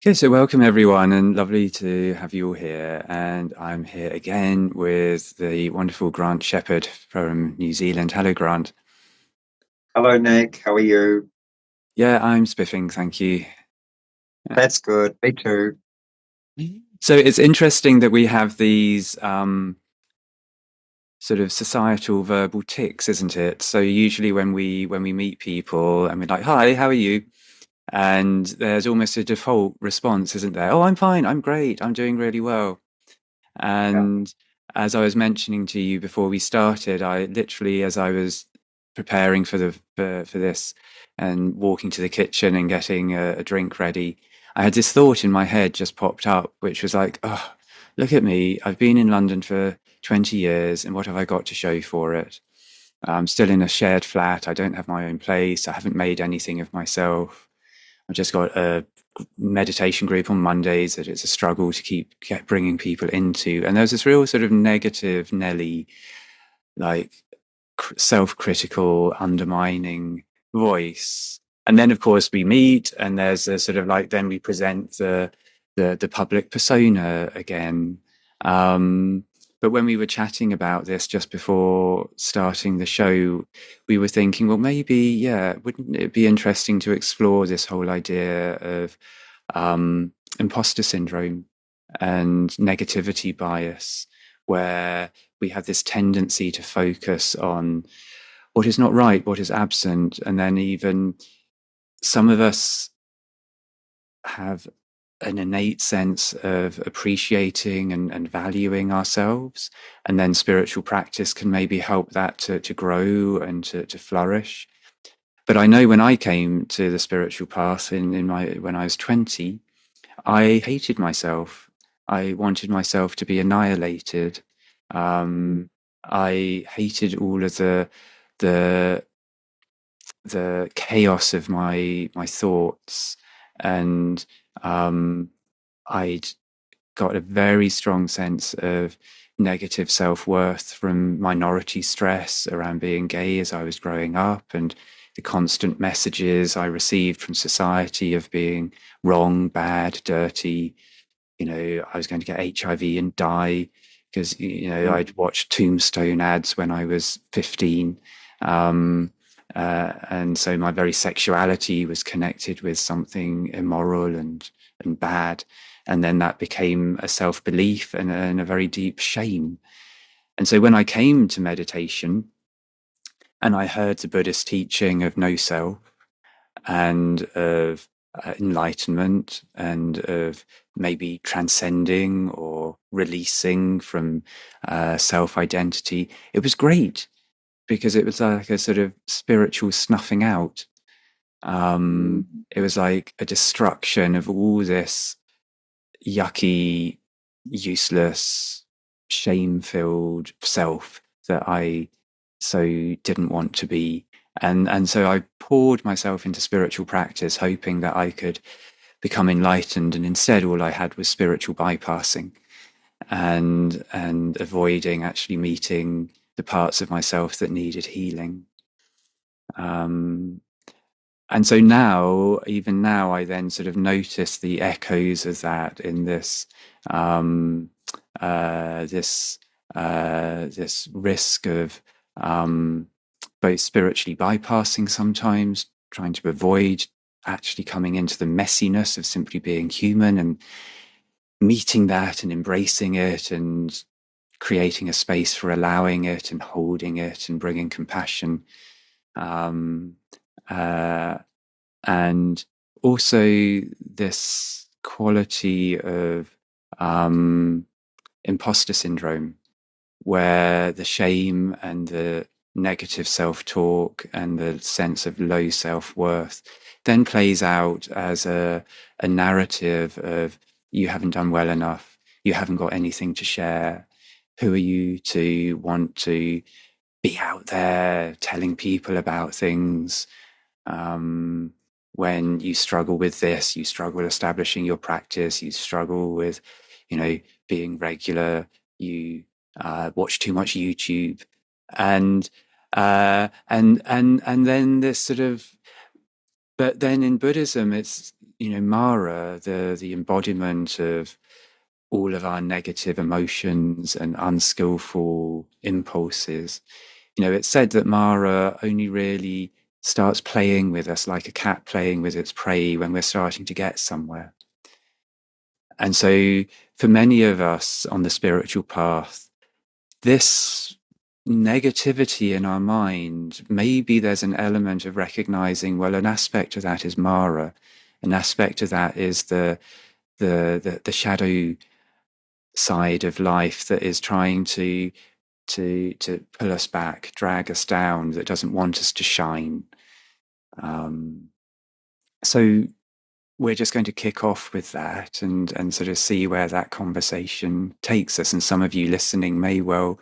Okay, so welcome everyone, and lovely to have you all here. And I'm here again with the wonderful Grant Shepherd from New Zealand. Hello, Grant. Hello, Nick. How are you? Yeah, I'm spiffing, thank you. That's good. Me too. So it's interesting that we have these sort of societal verbal tics, isn't it? So usually when we meet people and we're like, "Hi, how are you?" and there's almost a default response, isn't there? "Oh, I'm fine. I'm great. I'm doing really well." Yeah. And as I was mentioning to you before we started, I literally, as I was preparing for this and walking to the kitchen and getting a drink ready, I had this thought in my head just popped up, which was like, oh, look at me. I've been in London for 20 years, and what have I got to show for it? I'm still in a shared flat. I don't have my own place. I haven't made anything of myself. I've just got a meditation group on Mondays that it's a struggle to keep bringing people into. And there's this real sort of negative, Nelly, like self-critical, undermining voice. And then, of course, we meet, and there's a sort of like then we present the public persona again. Um, but when we were chatting about this just before starting the show, we were thinking, well, maybe, yeah, wouldn't it be interesting to explore this whole idea of imposter syndrome and negativity bias, where we have this tendency to focus on what is not right, what is absent, and then even some of us have an innate sense of appreciating and valuing ourselves. And then spiritual practice can maybe help that to grow and to flourish. But I know when I came to the spiritual path in my when I was 20, I hated myself. I wanted myself to be annihilated. I hated all of the the chaos of my thoughts, and I'd got a very strong sense of negative self-worth from minority stress around being gay as I was growing up, and the constant messages I received from society of being wrong, bad, dirty. I was going to get HIV and die because Mm. I'd watched Tombstone ads when I was 15. And so my very sexuality was connected with something immoral and bad. And then that became a self-belief and a very deep shame. And so when I came to meditation and I heard the Buddhist teaching of no self and of enlightenment and of maybe transcending or releasing from self-identity, it was great because it was like a sort of spiritual snuffing out. It was like a destruction of all this yucky, useless, shame-filled self that I so didn't want to be. And so I poured myself into spiritual practice, hoping that I could become enlightened. And instead, all I had was spiritual bypassing and avoiding actually meeting the parts of myself that needed healing. Um, and so now, even now, I then sort of notice the echoes of that in um, this this risk of both spiritually bypassing sometimes, trying to avoid actually coming into the messiness of simply being human and meeting that and embracing it and creating a space for allowing it and holding it and bringing compassion. Um, uh, and also this quality of um, imposter syndrome, where the shame and the negative self-talk and the sense of low self-worth then plays out as a narrative of you haven't done well enough, you haven't got anything to share. Who are you to want to be out there telling people about things um, when you struggle with this, you struggle establishing your practice, you struggle with, being regular, you watch too much YouTube, and and then this sort of. But then in Buddhism, it's Mara, the embodiment of all of our negative emotions and unskillful impulses. It's said that Mara only really starts playing with us like a cat playing with its prey when we're starting to get somewhere. And so for many of us on the spiritual path, this negativity in our mind, maybe there's an element of recognizing, well, an aspect of that is Mara, an aspect of that is the shadow side of life that is trying to pull us back, drag us down, that doesn't want us to shine. So we're just going to kick off with that and sort of see where that conversation takes us. And some of you listening may well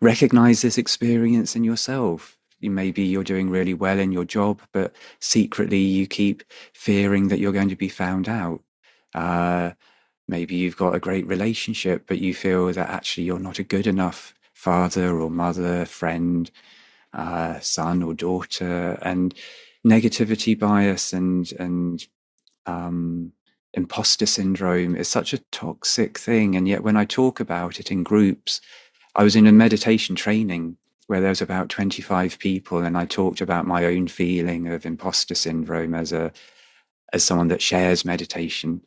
recognize this experience in yourself. Maybe you're doing really well in your job, but secretly you keep fearing that you're going to be found out. Maybe you've got a great relationship, but you feel that actually you're not a good enough father or mother, friend, son or daughter, and negativity bias and imposter syndrome is such a toxic thing. And yet when I talk about it in groups, I was in a meditation training where there was about 25 people, and I talked about my own feeling of imposter syndrome as someone that shares meditation.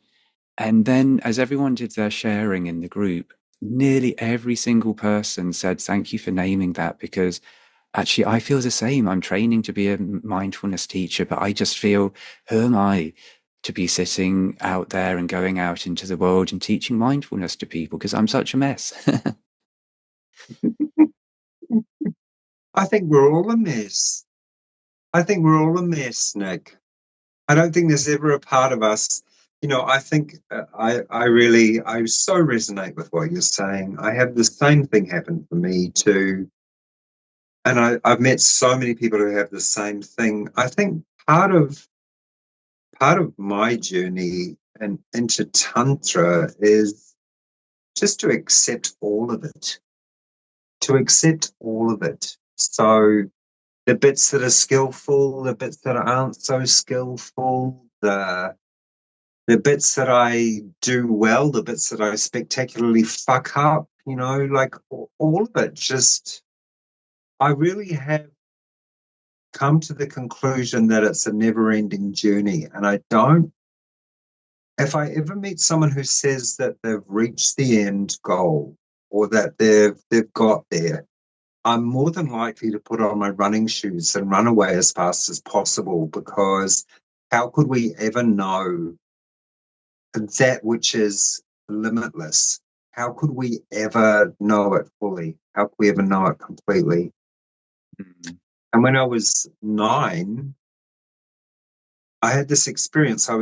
And then as everyone did their sharing in the group, nearly every single person said, thank you for naming that, because actually I feel the same. I'm training to be a mindfulness teacher, but I just feel, who am I to be sitting out there and going out into the world and teaching mindfulness to people, because I'm such a mess. I think we're all a mess. I think we're all a mess, Nick. I don't think there's ever a part of us. I think I so resonate with what you're saying. I have the same thing happen for me too. And I've met so many people who have the same thing. I think part of my journey and into Tantra is just to accept all of it, to accept all of it. So the bits that are skillful, the bits that aren't so skillful, the bits that I do well, the bits that I spectacularly fuck up, like all of it. Just, I really have come to the conclusion that it's a never ending journey. And if I ever meet someone who says that they've reached the end goal or that they've got there, I'm more than likely to put on my running shoes and run away as fast as possible, because how could we ever know that which is limitless? How could we ever know it fully? How could we ever know it completely? And when I was 9, I had this experience. I'd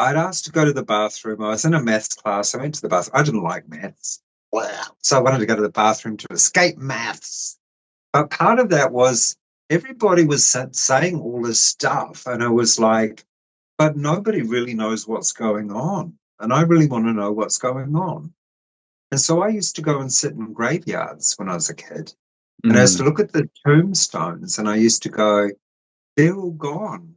asked to go to the bathroom. I was in a maths class. I went to the bathroom. I didn't like maths. Wow. So I wanted to go to the bathroom to escape maths. But part of that was everybody was saying all this stuff. And I was like, but nobody really knows what's going on. And I really want to know what's going on. And so I used to go and sit in graveyards when I was a kid. And I used to look at the tombstones and I used to go, they're all gone.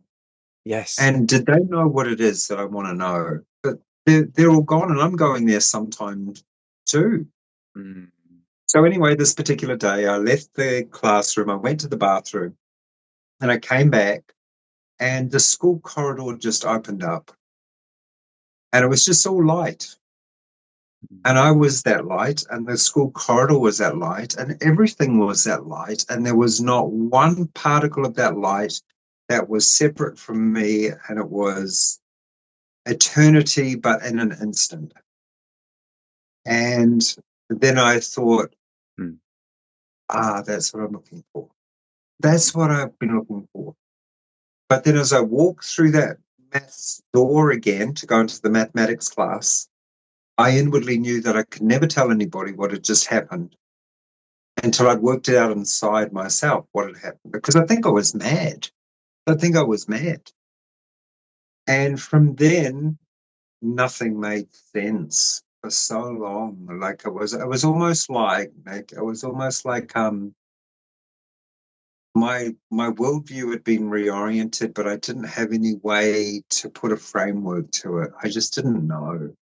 Yes. And did they know what it is that I want to know? But they're all gone, and I'm going there sometime too. Mm. So anyway, this particular day, I left the classroom, I went to the bathroom, and I came back, and the school corridor just opened up, and it was just all light. And I was that light, and the school corridor was that light, and everything was that light, and there was not one particle of that light that was separate from me, and it was eternity, but in an instant. And then I thought, Mm. that's what I'm looking for. That's what I've been looking for. But then as I walked through that maths door again to go into the mathematics class, I inwardly knew that I could never tell anybody what had just happened until I'd worked it out inside myself what had happened, because I think I was mad. I think I was mad. And from then, nothing made sense for so long. Like it was almost like my worldview had been reoriented, but I didn't have any way to put a framework to it. I just didn't know.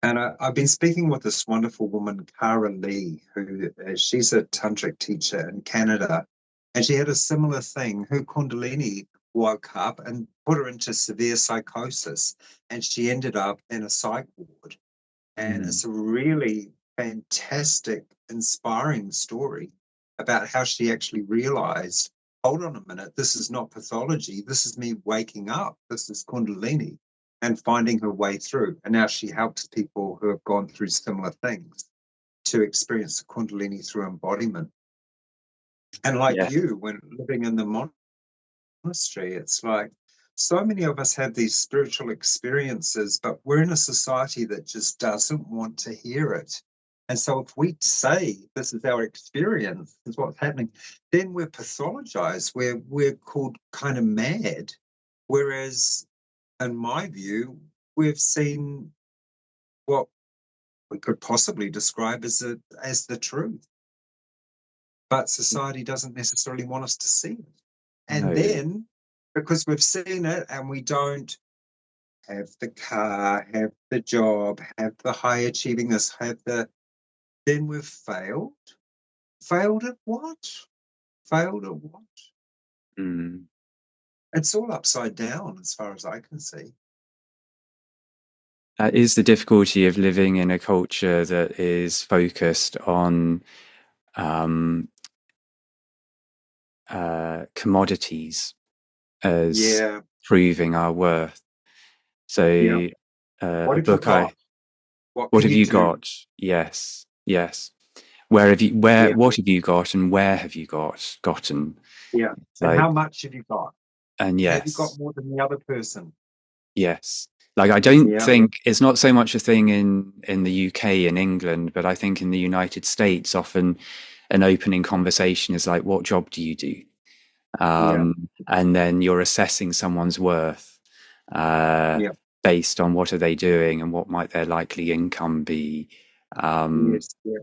And I've been speaking with this wonderful woman, Cara Lee, who she's a tantric teacher in Canada, and she had a similar thing. Her Kundalini woke up and put her into severe psychosis, and she ended up in a psych ward. And Mm. it's a really fantastic, inspiring story about how she actually realized, hold on a minute, this is not pathology. This is me waking up. This is Kundalini and finding her way through. And now she helps people who have gone through similar things to experience the Kundalini through embodiment. And like Yeah, you, when living in the monastery, it's like so many of us have these spiritual experiences, but we're in a society that just doesn't want to hear it. And so if we say this is our experience, this is what's happening, then we're pathologized, we're called kind of mad. Whereas in my view, we've seen what we could possibly describe as the truth. But society doesn't necessarily want us to see it. And no, then because we've seen it and we don't have the car, have the job, have the high achieving this, have the, then we've failed. Failed at what? Failed at what? mm. It's all upside down as far as I can see. That is the difficulty of living in a culture that is focused on um, commodities as Yeah, proving our worth. yeah. So, What a have you book got? I, What what can have you you do? got? Yes, yes. Where have you, Yeah, what have you got and where have you gotten? yeah. And how Like, much have you got? and Have you got yes, more than the other person? yes. Like, I don't Yeah, think it's not so much a thing in the UK and England, but I think in the United States, often an opening conversation is like, what job do you do? yeah, And then you're assessing someone's worth uh, yeah. based on what are they doing and what might their likely income be. Um, Yes, yeah.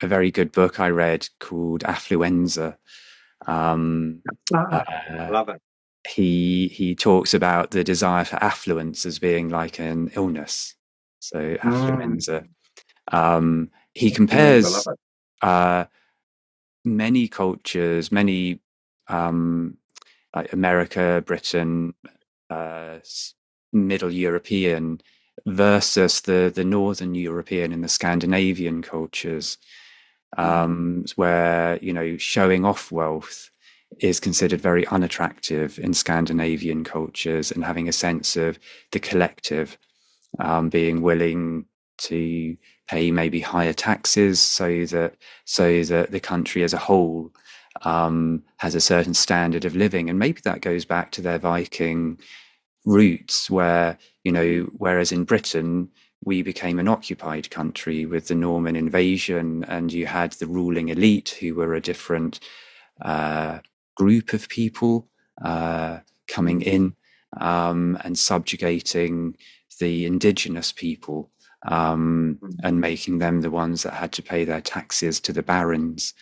a very good book I read called Affluenza. Um, Ah, uh, love it. he talks about the desire for affluence as being like an illness. So Mm, affluenza. He influenza, love compares it. uh, many cultures, many um, like America, Britain, uh, Middle European versus the Northern European and the Scandinavian cultures, Mm, where showing off wealth is considered very unattractive in Scandinavian cultures, and having a sense of the collective, being willing to pay maybe higher taxes so that the country as a whole has a certain standard of living. And maybe that goes back to their Viking roots, where whereas in Britain we became an occupied country with the Norman invasion, and you had the ruling elite who were a different uh, group of people coming mm, in and subjugating the indigenous people, mm. and making them the ones that had to pay their taxes to the barons.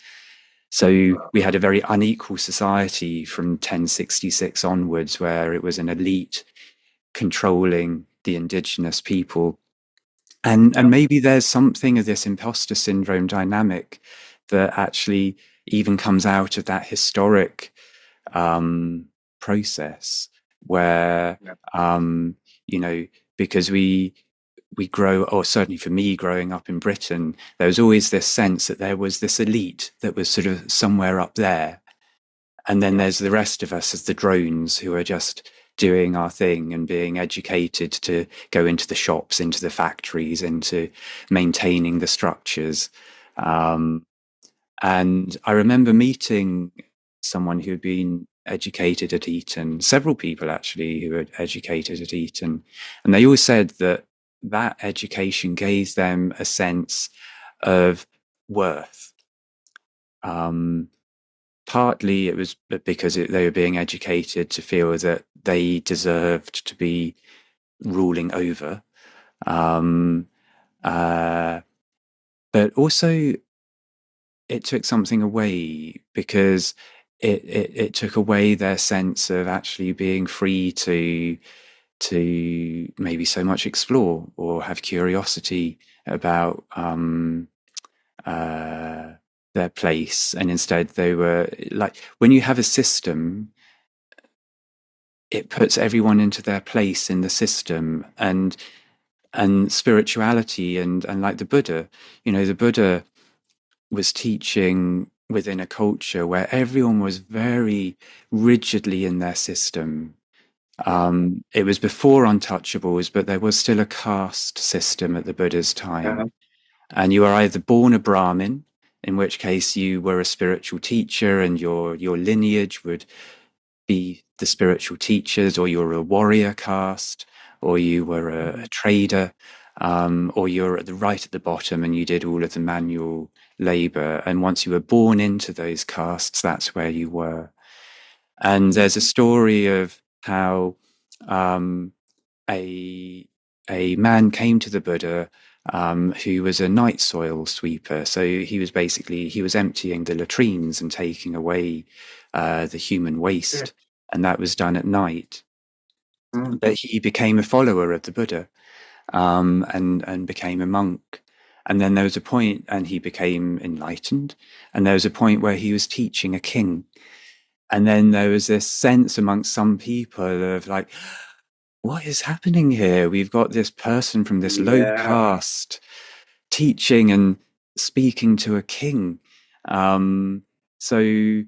So we had a very unequal society from 1066 onwards, where it was an elite controlling the indigenous people. And Yeah, maybe there's something of this imposter syndrome dynamic that actually even comes out of that historic um, process, where yeah, um, you know because we grow, or certainly for me growing up in Britain, there was always this sense that there was this elite that was sort of somewhere up there, and then yeah. there's the rest of us as the drones who are just doing our thing and being educated to go into the shops, into the factories, into maintaining the structures. Um, and I remember meeting someone who had been educated at Eton, several people actually who were educated at Eton, and they always said that that education gave them a sense of worth. Um, Partly it was because they were being educated to feel that they deserved to be ruling over. Um, uh, but also it took something away, because it took away their sense of actually being free to maybe so much explore or have curiosity about uh, their place. And instead they were like, when you have a system, it puts everyone into their place in the system. And spirituality, and like the Buddha, the Buddha was teaching within a culture where everyone was very rigidly in their system. It was before untouchables, but there was still a caste system at the Buddha's time. uh, And you were either born a Brahmin, in which case you were a spiritual teacher and your lineage would be the spiritual teachers, or you were a warrior caste, or you were a trader, or you're at the right at the bottom and you did all of the manual labor. And once you were born into those castes, that's where you were. And there's a story of how um, a a man came to the Buddha, who was a night soil sweeper. So he was emptying the latrines and taking away the human yeah. waste, and that was done at night. Mm, But he became a follower of the Buddha, and became a monk. And then there was a point, and he became enlightened. And there was a point where he was teaching a king. And then there was this sense amongst some people of like, what is happening here? We've got this person from this low yeah. caste teaching and speaking to a king. Um, so,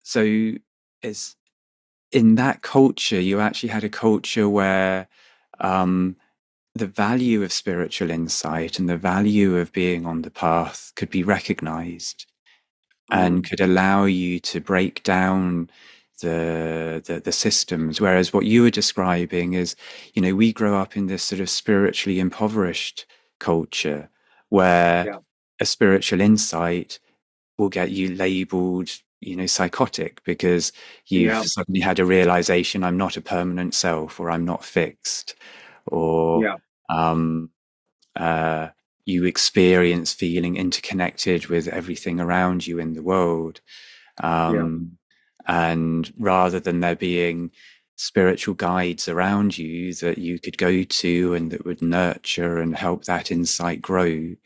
so it's in that culture, you actually had a culture where um, the value of spiritual insight and the value of being on the path could be recognized, and Mm, could allow you to break down the systems. Whereas what you were describing is, we grow up in this sort of spiritually impoverished culture where yeah. a spiritual insight will get you labeled, psychotic, because you've Yeah. suddenly had a realization, I'm not a permanent self, or I'm not fixed, or Yeah. um, uh, you experience feeling interconnected with everything around you in the world. Yeah. Um, and rather than there being spiritual guides around you that you could go to and that would nurture and help that insight grow,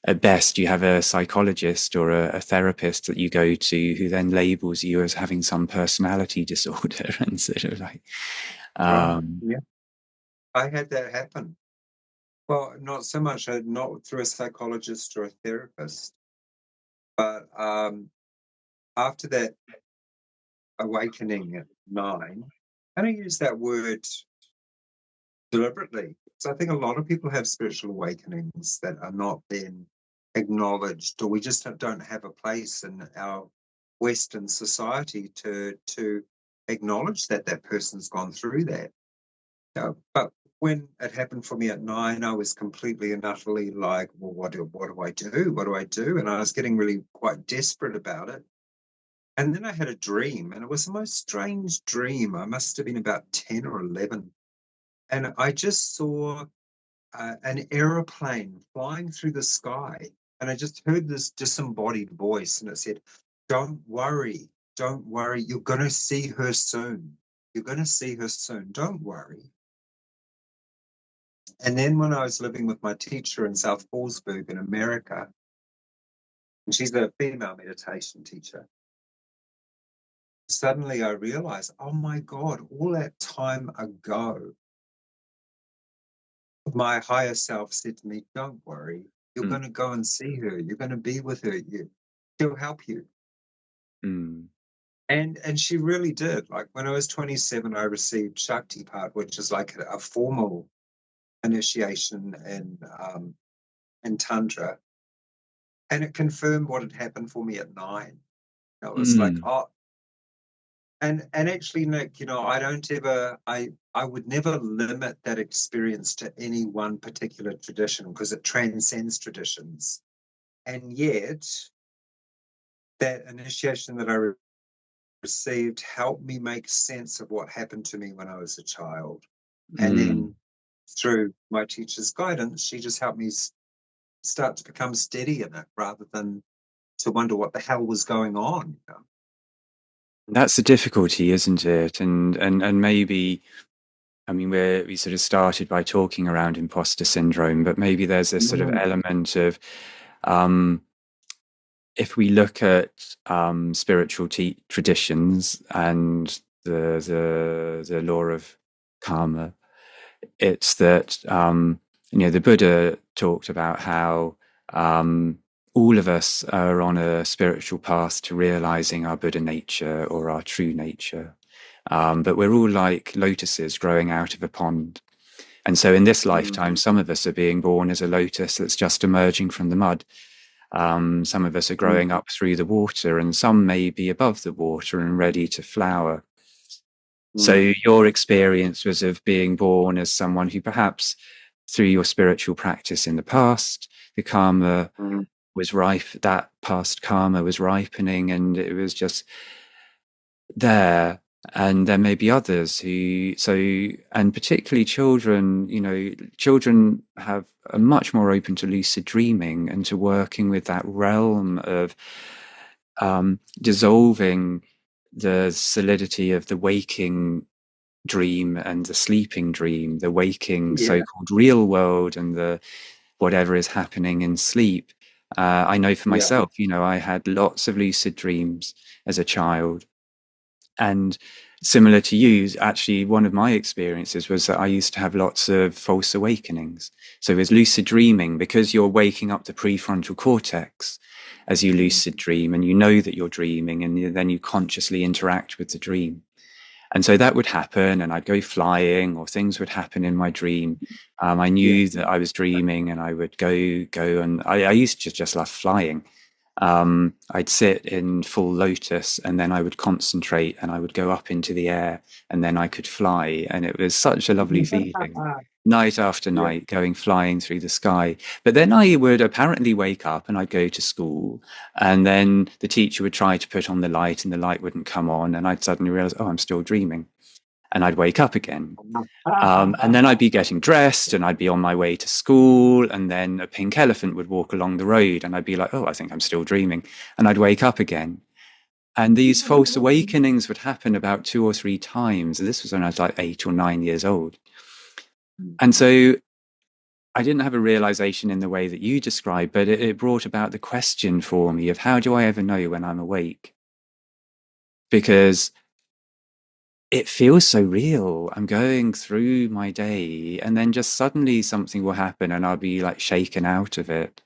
at best you have a psychologist or a therapist that you go to who then labels you as having some personality disorder and sort of like, Right. um, Yeah. I had that happen. Well, not so much, not through a psychologist or a therapist, but after that awakening at 9, and I use that word deliberately. So I think a lot of people have spiritual awakenings that are not then acknowledged, or we just don't have a place in our Western society to acknowledge that that person's gone through that. But when it happened for me at 9, I was completely and utterly like, well, what do I do? What do I do? And I was getting really quite desperate about it. And then I had a dream, and it was the most strange dream. I must have been about 10 or 11. And I just saw an aeroplane flying through the sky. And I just heard this disembodied voice, and it said, don't worry, don't worry. You're going to see her soon. You're going to see her soon. Don't worry. And then when I was living with my teacher in South Fallsburg in America, and she's a female meditation teacher, suddenly I realized, oh my God, all that time ago, my higher self said to me, don't worry, you're mm, going to go and see her. You're going to be with her. She'll help you. mm, And she really did. Like when I was 27, I received Shakti Part, which is like a formal initiation in Tantra. And it confirmed what had happened for me at 9. It was like, mm, oh, and actually, Nick, I don't ever, I would never limit that experience to any one particular tradition because it transcends traditions. And yet, that initiation that I received helped me make sense of what happened to me when I was a child. And mm, then through my teacher's guidance, she just helped me start to become steady in it rather than to wonder what the hell was going on. You know? That's the difficulty, isn't it? And maybe, I mean, we sort of started by talking around imposter syndrome, but maybe there's this sort of Mm, element of, um, if we look at spiritual traditions and the law of karma, it's that the Buddha talked about how um, all of us are on a spiritual path to realizing our Buddha nature or our true nature, but we're all like lotuses growing out of a pond. And so in this mm, lifetime, some of us are being born as a lotus that's just emerging from the mud. Some of us are mm, growing up through the water, and some may be above the water and ready to flower. mm, So your experience was of being born as someone who perhaps through your spiritual practice in the past, the karma mm. was ripe, that past karma was ripening and it was just there. And there may be others who, and particularly children, children have are much more open to lucid dreaming and to working with that realm of dissolving the solidity of the waking dream and the sleeping dream, the waking Yeah, so-called real world and the whatever is happening in sleep. I know for yeah, myself, I had lots of lucid dreams as a child. And similar to you, actually, one of my experiences was that I used to have lots of false awakenings. So with lucid dreaming, because you're waking up the prefrontal cortex as you lucid dream, and you know that you're dreaming, and then you consciously interact with the dream. And so that would happen, and I'd go flying, or things would happen in my dream. I yeah. knew that I was dreaming, and I would go, and I used to just love flying. I'd sit in full lotus, and then I would concentrate, and I would go up into the air, and then I could fly, and it was such a lovely feeling. Night after Yeah. night, going flying through the sky. But then I would apparently wake up and I'd go to school, and then the teacher would try to put on the light, and the light wouldn't come on, and I'd suddenly realize, oh, I'm still dreaming, and I'd wake up again. And then I'd be getting dressed and I'd be on my way to school. And then a pink elephant would walk along the road and I'd be like, oh, I think I'm still dreaming. And I'd wake up again. And these false awakenings would happen about 2 or 3 times. And this was when I was like 8 or 9 years old. And so I didn't have a realization in the way that you described, but it brought about the question for me of how do I ever know when I'm awake? Because it feels so real. I'm going through my day and then just suddenly something will happen and I'll be like shaken out of it.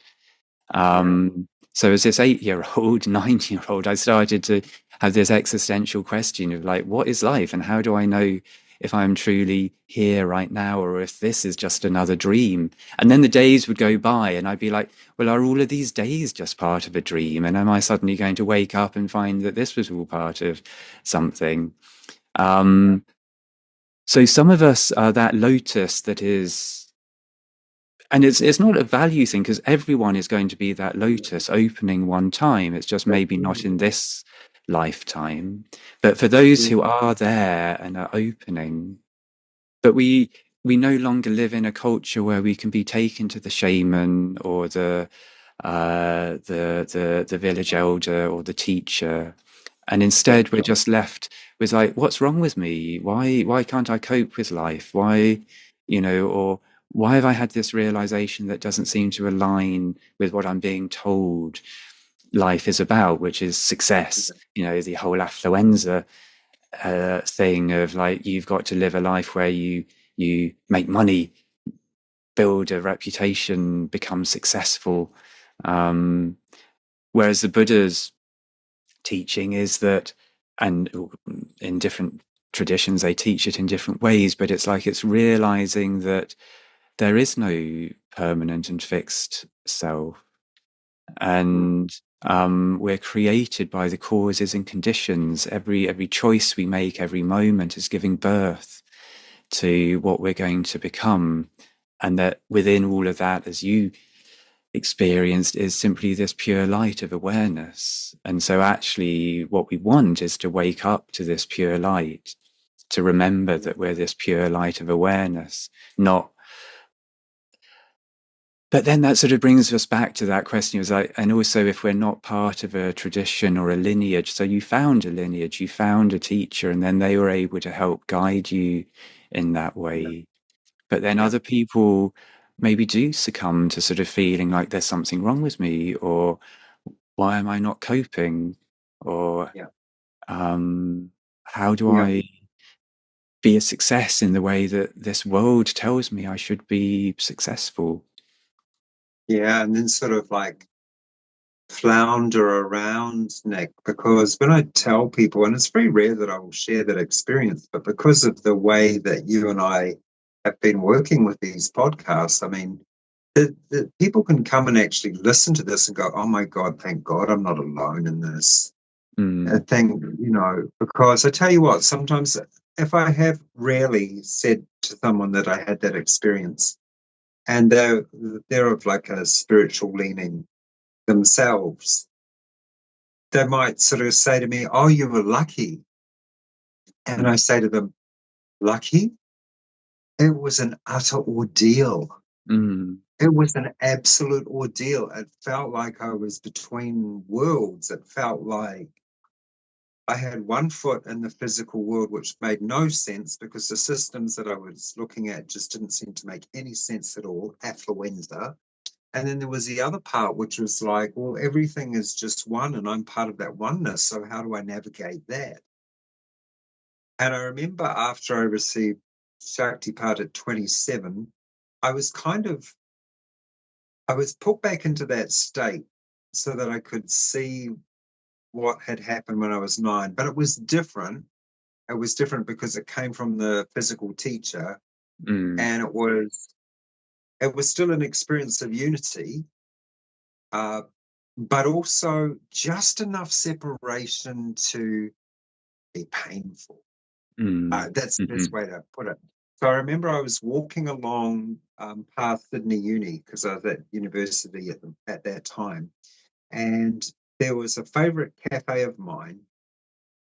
Yeah. So as this 8-year-old, 9-year-old, I started to have this existential question of like, what is life and how do I know if I'm truly here right now or if this is just another dream? And then the days would go by and I'd be like, well, are all of these days just part of a dream? And am I suddenly going to wake up and find that this was all part of something? Yeah. Um, so some of us are that lotus that is, and it's not a value thing because everyone is going to be that lotus opening one time. It's just maybe not in this lifetime. But for those who are there and are opening, but we no longer live in a culture where we can be taken to the shaman or the village elder or the teacher, and Yeah. instead we're just left with like, what's wrong with me? Why can't I cope with life? Why, or why have I had this realization that doesn't seem to align with what I'm being told life is about, which is success? The whole affluenza thing of like you've got to live a life where you make money, build a reputation, become successful. Um, Whereas the Buddha's teaching is that, and in different traditions they teach it in different ways, but it's like it's realizing that there is no permanent and fixed self, and we're created by the causes and conditions. Every choice we make, every moment is giving birth to what we're going to become, and that within all of that, as you experienced, is simply this pure light of awareness. And so actually what we want is to wake up to this pure light, to remember that we're this pure light of awareness, not but then that sort of brings us back to that question. It was like, and also if we're not part of a tradition or a lineage, so you found a lineage, you found a teacher, and then they were able to help guide you in that Yeah. way. But then Yeah. other people maybe do succumb to sort of feeling like there's something wrong with me, or why am I not coping, or Yeah. um, how do Yeah. I be a success in the way that this world tells me I should be successful? Yeah. And then sort of like flounder around, Nick, because when I tell people, and it's very rare that I will share that experience, but because of the way that you and I have been working with these podcasts, I mean, the people can come and actually listen to this and go, oh my God, thank God I'm not alone in this. I Mm, think, because I tell you what, sometimes if I have rarely said to someone that I had that experience and they're of like a spiritual leaning themselves, they might sort of say to me, oh, you were lucky. And mm, I say to them, lucky? It was an utter ordeal. mm, It was an absolute ordeal. It felt like I was between worlds. It felt like I had one foot in the physical world, which made no sense because the systems that I was looking at just didn't seem to make any sense at all. Affluenza. And then there was the other part, which was like, well, everything is just one, and I'm part of that oneness. So how do I navigate that? And I remember after I received Shaktipat at 27, I was kind of, I was put back into that state so that I could see what had happened when I was 9. But it was different. It was different because it came from the physical teacher, mm, and it was still an experience of unity, uh, but also just enough separation to be painful. mm, That's the best mhm, way to put it. So I remember I was walking along past Sydney Uni because I was at university at that time, and there was a favourite cafe of mine.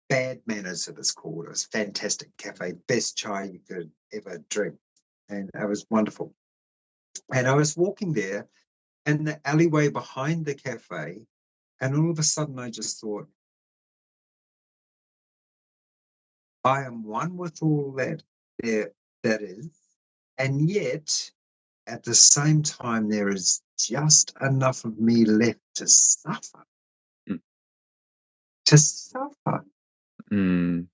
Bad Manners, it was called. It was a fantastic cafe, best chai you could ever drink, and it was wonderful. And I was walking there in the alleyway behind the cafe, and all of a sudden I just thought, I am one with all that is, and yet at the same time, there is just enough of me left to suffer, mm, to suffer. mm,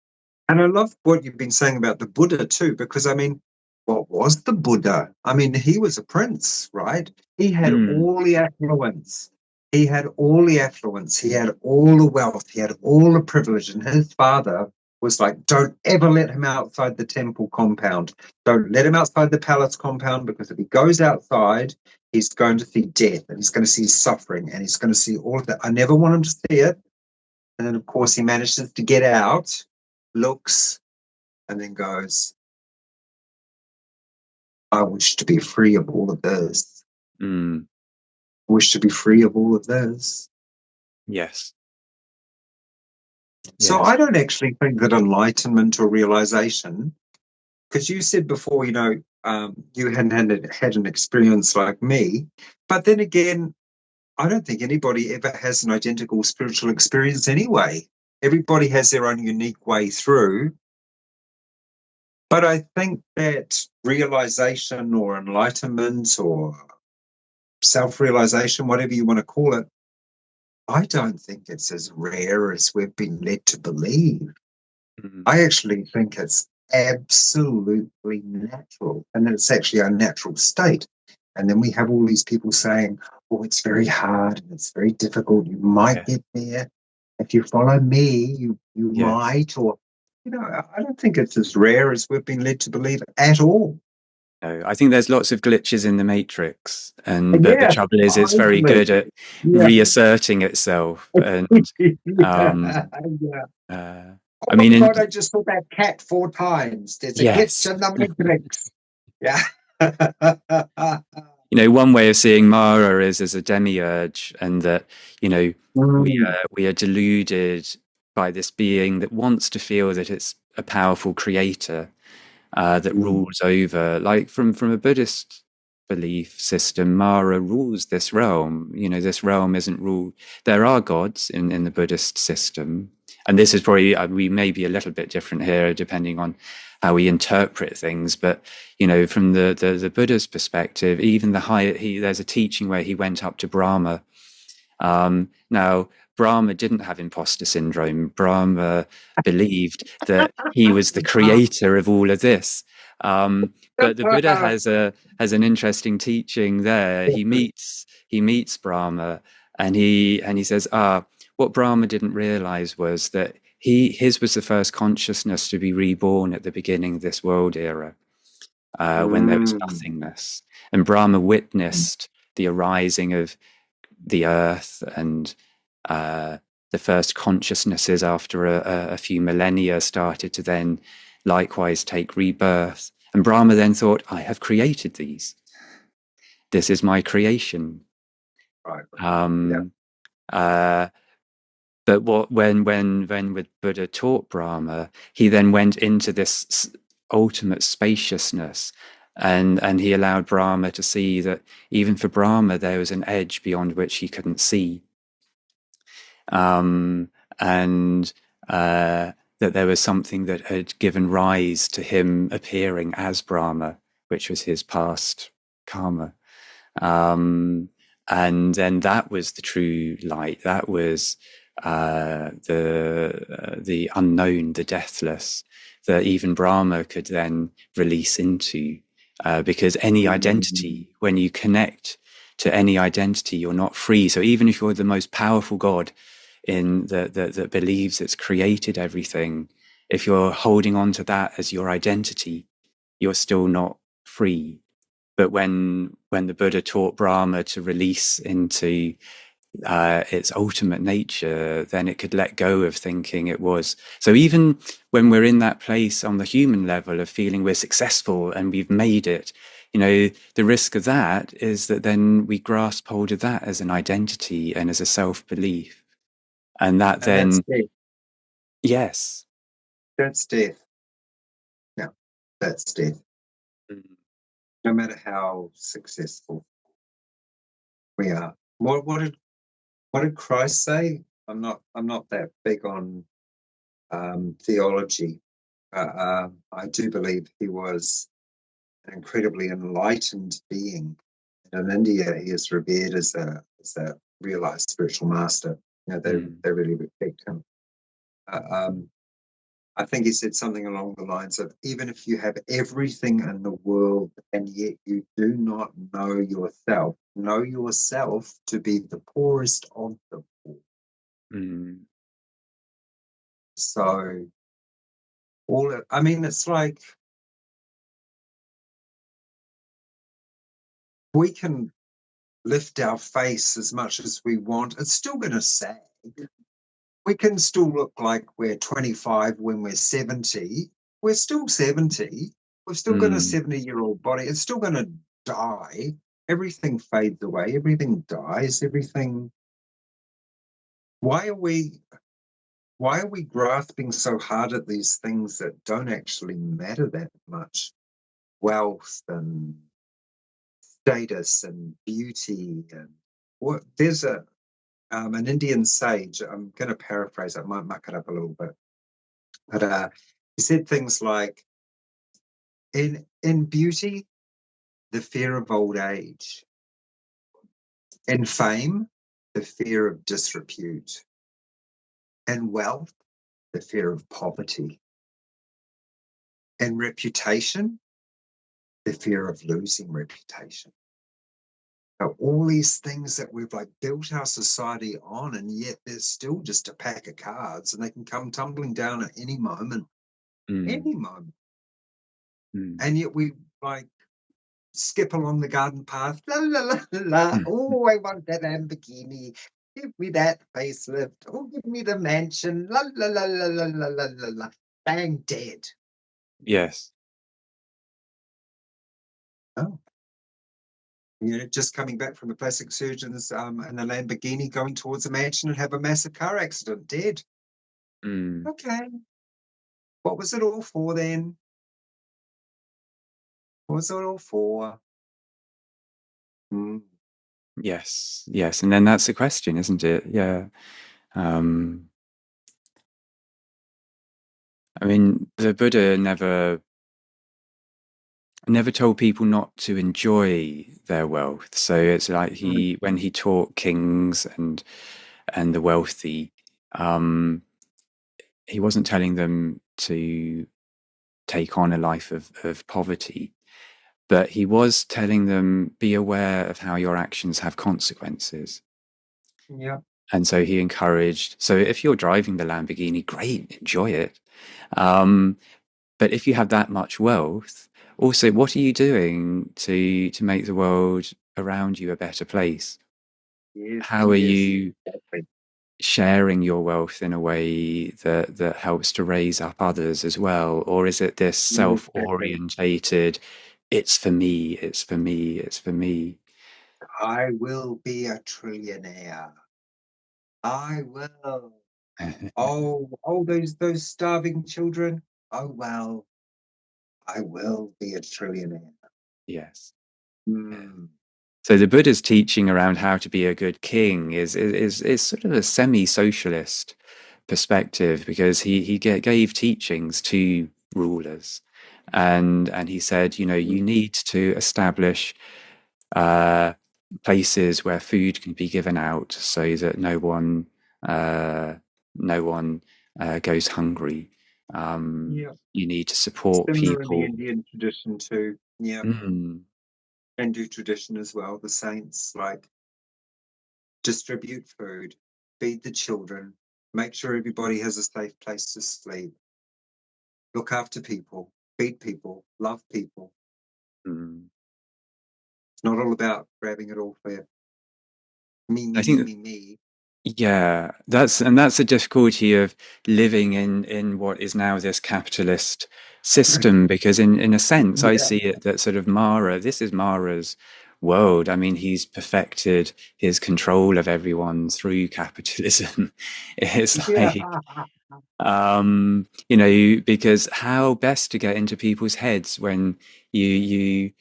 And I love what you've been saying about the Buddha too, because I mean, what was the Buddha? I mean, he was a prince, right? He had mm, all the affluence. He had all the affluence. He had all the wealth. He had all the privilege. And his father was like, don't ever let him outside the temple compound. Don't let him outside the palace compound because if he goes outside, he's going to see death and he's going to see suffering and he's going to see all of that. I never want him to see it. And then, of course, he manages to get out, looks, and then goes, I wish to be free of all of this. mm. I wish to be free of all of this. Yes, So yes. I don't actually think that enlightenment or realization, because you said before, you hadn't had an experience like me. But then again, I don't think anybody ever has an identical spiritual experience anyway. Everybody has their own unique way through. But I think that realization or enlightenment or self realization, whatever you want to call it, I don't think it's as rare as we've been led to believe. Mm, I actually think it's absolutely natural and that it's actually our natural state. And then we have all these people saying, oh, it's very hard and it's very difficult. You might yeah, get there. If you follow me, you yes. might. Or, I don't think it's as rare as we've been led to believe at all. No, I think there's lots of glitches in the matrix, and but the Yeah, trouble is, it's very totally. good at Yeah. reasserting itself. And Yeah. um, Yeah. uh, Oh I my mean, God, I just saw that cat 4 times. There's a glitch yes, in the matrix. Yeah. one way of seeing Mara is as a demiurge, and that Mm, we are deluded by this being that wants to feel that it's a powerful creator that mm, rules over, like from a Buddhist belief system, Mara rules this realm. This realm isn't ruled. There are gods in the Buddhist system, and this is probably, we may be a little bit different here depending on how we interpret things. But from the Buddha's perspective, even there's a teaching where he went up to Brahma. Now, Brahma didn't have imposter syndrome. Brahma believed that he was the creator of all of this. But the Buddha has an interesting teaching there. He meets Brahma, and he says, what Brahma didn't realize was that his was the first consciousness to be reborn at the beginning of this world era, when there was nothingness, and Brahma witnessed the arising of the earth and the first consciousnesses after a few millennia started to then likewise take rebirth. And Brahma then thought, I have created these. This is my creation. Right. But when Buddha taught Brahma, he then went into this ultimate spaciousness, and he allowed Brahma to see that even for Brahma there was an edge beyond which he couldn't see, and that there was something that had given rise to him appearing as Brahma, which was his past karma. And then that was the true light. That was the unknown, the deathless, that even Brahma could then release into. Because any identity, when you connect to any identity, you're not free. So even if you're the most powerful God that believes it's created everything, if you're holding on to that as your identity, you're still not free. But when the Buddha taught Brahma to release into its ultimate nature, then it could let go of thinking it was. So even when we're in that place on the human level of feeling we're successful and we've made it, the risk of that is that then we grasp hold of that as an identity and as a self-belief. And that then, that's death. yes. That's death. No, that's death. No matter how successful we are. What did Christ say? I'm not that big on theology. I do believe he was an incredibly enlightened being. And in India, he is revered as a realized spiritual master. They really respect him. I think he said something along the lines of, even if you have everything in the world and yet you do not know yourself to be the poorest of the poor. So it's like we can lift our face as much as we want. It's still going to sag. We can still look like we're 25 when we're 70. We're still 70. We've still got a 70-year-old body. It's still going to die. Everything fades away. Everything dies. Everything. Why are we grasping so hard at these things that don't actually matter that much? Wealth and status and beauty and what? There's an Indian sage. I'm going to paraphrase. I might muck it up a little bit, but he said things like, in beauty, the fear of old age; in fame, the fear of disrepute; in wealth, the fear of poverty; in reputation, the fear of losing reputation. Now, all these things that we've built our society on, and yet there's still just a pack of cards, and they can come tumbling down at any moment. Any moment. And yet we skip along the garden path. La la la la. Oh, I want that Lamborghini. Give me that facelift. Oh, give me the mansion. La la la la la la la la la. Bang, dead. Yes. Oh. Just coming back from the plastic surgeons and a Lamborghini going towards a mansion and have a massive car accident. Dead. Okay. What was it all for then? What was it all for? Mm. Yes, yes. And then that's the question, isn't it? Yeah. Um, I mean, the Buddha never told people not to enjoy their wealth. So it's like Mm. when he taught kings and the wealthy, um, he wasn't telling them to take on a life of poverty, but he was telling them, be aware of how your actions have consequences. Yeah. And so he encouraged, so if you're driving the Lamborghini, great, enjoy it. Um, but if you have that much wealth, also, what are you doing to make the world around you a better place? Yes. How are Yes. you Exactly. sharing your wealth in a way that helps to raise up others as well? Or is it this Exactly. self-orientated, it's for me, it's for me, it's for me? I will be a trillionaire. I will. Oh, those starving children. Oh well, I will be a trillionaire. Yes. Mm. So the Buddha's teaching around how to be a good king is sort of a semi-socialist perspective, because gave teachings to rulers, and he said, you know, you need to establish uh, places where food can be given out so that uh, no one goes hungry. Yeah. You need to support Similar in the people. Indian tradition too. Yeah. Mm, Hindu tradition as well. The saints like distribute food, feed the children, make sure everybody has a safe place to sleep, look after people, feed people, love people. mm. It's not all about grabbing it all for me, I me, me, think me, me. Yeah, that's the difficulty of living in what is now this capitalist system, because in a sense I Yeah. see it that sort of this is Mara's world. I mean, he's perfected his control of everyone through capitalism. It's Yeah. like you know, because how best to get into people's heads when you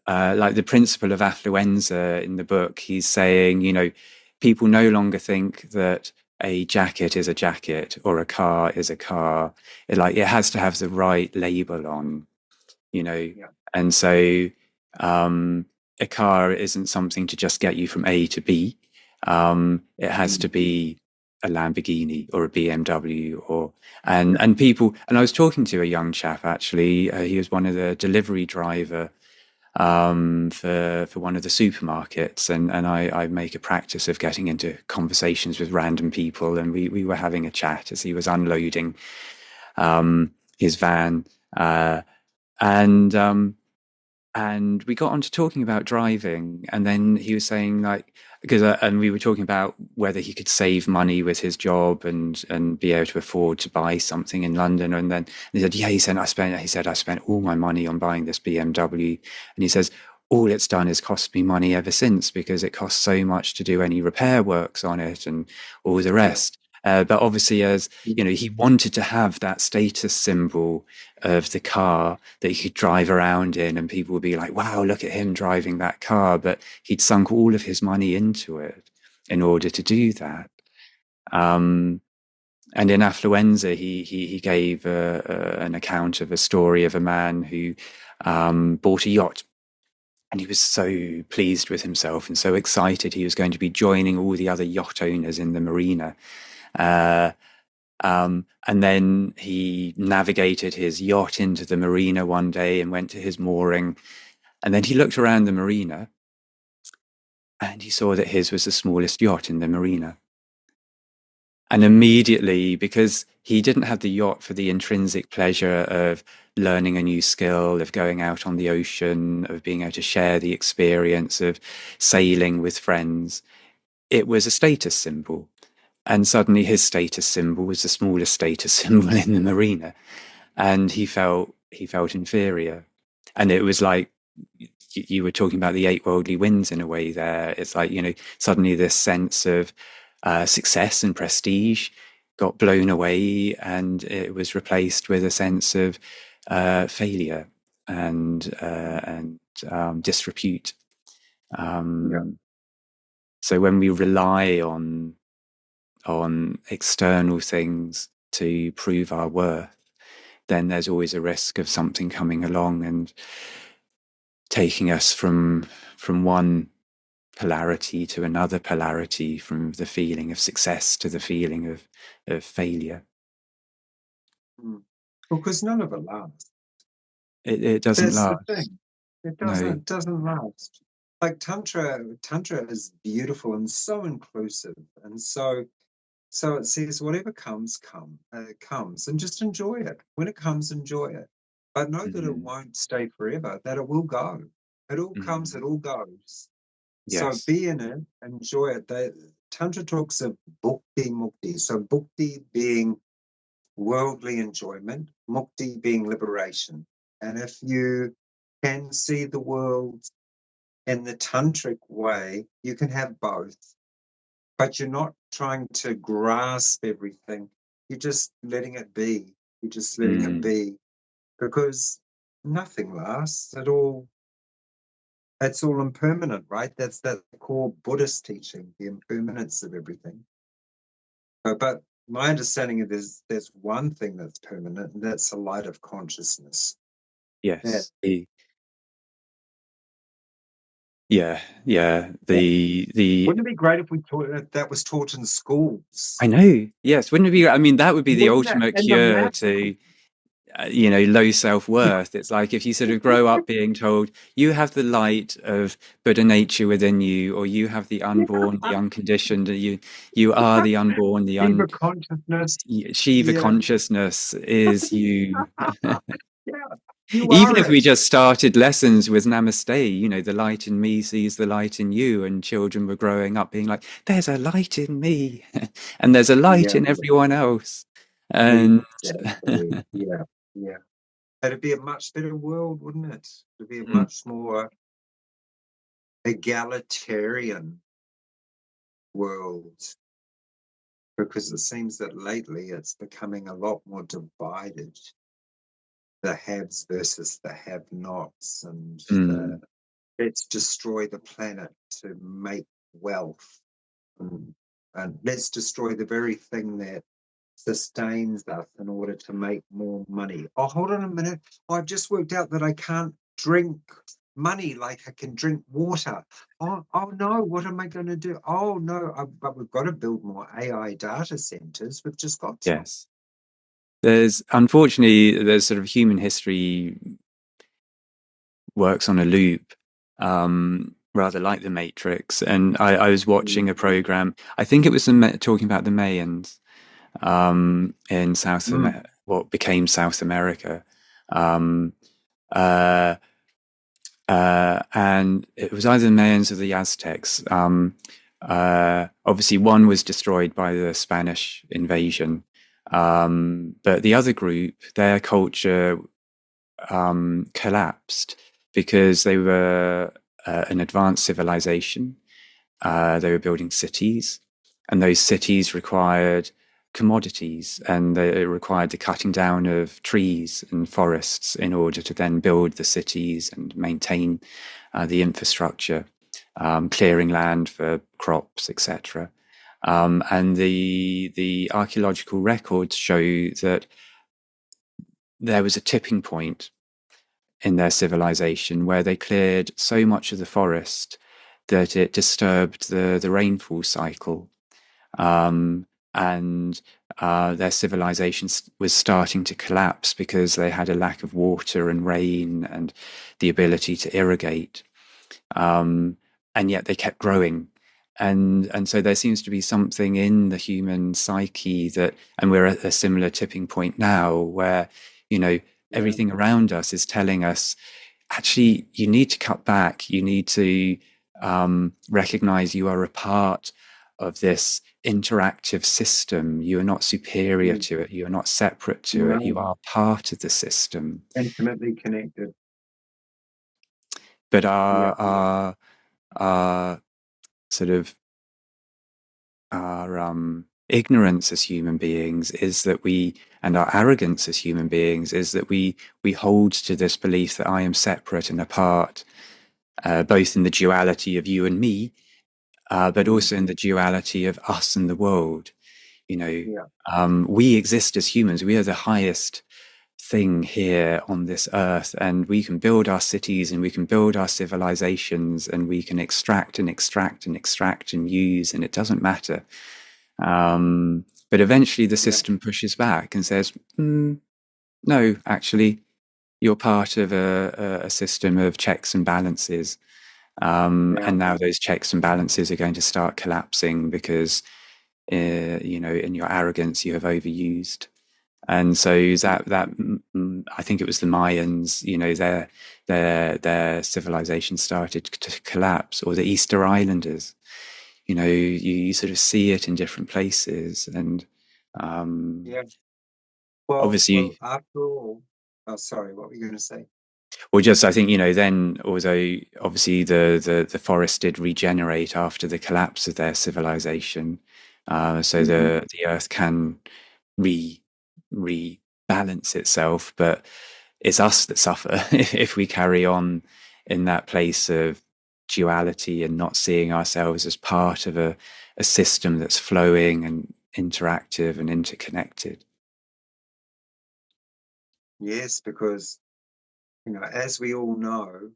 like the principle of affluenza in the book, he's saying, you know, people no longer think that a jacket is a jacket or a car is a car. It has to have the right label on, you know. Yeah. And so um, a car isn't something to just get you from A to B. It has to Mm. be a Lamborghini or a BMW and people. And I was talking to a young chap actually. He was one of the delivery driver for one of the supermarkets, and I make a practice of getting into conversations with random people, and we were having a chat as he was unloading his van, and and we got on to talking about driving, and then he was saying like, because and we were talking about whether he could save money with his job and be able to afford to buy something in London. And then he said, yeah, he said I spent all my money on buying this BMW. And he says, all it's done is cost me money ever since, because it costs so much to do any repair works on it and all the Yeah. rest. But obviously, as you know, he wanted to have that status symbol of the car that he could drive around in, and people would be like, wow, look at him driving that car. But he'd sunk all of his money into it in order to do that. Um, and in Affluenza, he gave an account of a story of a man who bought a yacht. And he was so pleased with himself and so excited he was going to be joining all the other yacht owners in the marina. Uh, and then he navigated his yacht into the marina one day and went to his mooring. And then he looked around the marina and he saw that his was the smallest yacht in the marina. And immediately, because he didn't have the yacht for the intrinsic pleasure of learning a new skill, of going out on the ocean, of being able to share the experience of sailing with friends, it was a status symbol. And suddenly his status symbol was the smallest status symbol in the marina. And he felt inferior. And it was like you were talking about the eight worldly winds in a way there. It's like, you know, suddenly this sense of success and prestige got blown away, and it was replaced with a sense of failure and disrepute. Yeah. So when we rely on external things to prove our worth, then there's always a risk of something coming along and taking us from one polarity to another polarity, from the feeling of success to the feeling of failure. Because none of it lasts. It doesn't That's the last. thing. It No. doesn't last. Like Tantra is beautiful and so inclusive, and so it says whatever comes, and just enjoy it. When it comes, enjoy it, but know that it Mm, won't stay forever. That it will go. It all comes. It mm, all goes. So yes. be in it, enjoy it. Tantra talks of bhakti mukti. So bhakti being worldly enjoyment, mukti being liberation. And if you can see the world in the tantric way, you can have both, but you're not trying to grasp everything. You're just letting it be. You're just letting it Mm, be because nothing lasts at all. It's all impermanent, right? That's that core Buddhist teaching, the impermanence of everything. But my understanding of there's one thing that's permanent, and that's the light of consciousness. Yeah, yes. Yeah. Yeah. yeah. The Wouldn't it be great if we taught if that was taught in I schools? know. Yes. Wouldn't it be? I mean, that would be the Wouldn't that? ultimate And the cure math. to low self-worth. It's like if you sort of grow up being told you have the light of Buddha nature within you, or you have the unborn, the unconditioned, you are the unborn, the Deeper consciousness. Shiva Yeah, consciousness is you. yeah. You Even are if we it. just started lessons with Namaste, the light in me sees the light in you, and children were growing up being like, there's a light in me, and there's a light Yeah, in everyone else. And exactly. Yeah, yeah. It'd be a much better world, wouldn't it? It'd be a mm, much more egalitarian world because it seems that lately it's becoming a lot more divided. The haves versus the have-nots, and the mm, let's destroy the planet to make wealth, and, and let's destroy the very thing that sustains us in order to make more money. Oh, hold on a minute. I've just worked out that I can't drink money like I can drink water. Oh no, what am I going to do? Oh no, but we've got to build more AI data centers. We've just got to. yes. Unfortunately, there's sort of human history works on a loop, rather like the Matrix. And I was watching a program. I think it was talking about the Mayans in Mm. what became South America. Um, uh, and it was either the Mayans or the Aztecs. Obviously, one was destroyed by the Spanish invasion, but the other group, their culture collapsed because they were an advanced civilization. They were building cities, and those cities required commodities, and it required the cutting down of trees and forests in order to then build the cities and maintain the infrastructure, clearing land for crops, etc. And the archaeological records show that there was a tipping point in their civilization where they cleared so much of the forest that it disturbed the rainfall cycle. Um, and their civilization was starting to collapse because they had a lack of water and rain and the ability to irrigate. And yet they kept growing. And so there seems to be something in the human psyche that, and we're at a similar tipping point now where, you know, Yeah. everything around us is telling us, actually, you need to cut back. You need to recognize you are a part of this interactive system. You are not superior Mm. to it. You are not separate to it. You No. are part of the system. Intimately connected. But Yeah. our sort of our ignorance as human beings is that and our arrogance as human beings is that we hold to this belief that I am separate and apart both in the duality of you and me, but Mm. also in the duality of us and the world. You know, Yeah. we exist as humans. We are the highest thing here on this earth, and we can build our cities and we can build our civilizations and we can extract and extract and extract and use, and it doesn't matter. But eventually the Yeah. system pushes back and says, no, actually, you're part of a system of checks and balances. Yeah. And now those checks and balances are going to start collapsing because, you know, in your arrogance, you have overused. And so that I think it was the Mayans, you know, their civilization started to collapse, or the Easter Islanders. You know, you sort of see it in different places, and um, Yeah. Well, obviously, after all, oh, sorry, what were you going to say? well, just I think, you know, then although obviously the forest did regenerate after the collapse of their civilization, so Hmm. the earth can re rebalance itself, but it's us that suffer if we carry on in that place of duality and not seeing ourselves as part of a system that's flowing and interactive and interconnected. Yes, because, as we all know,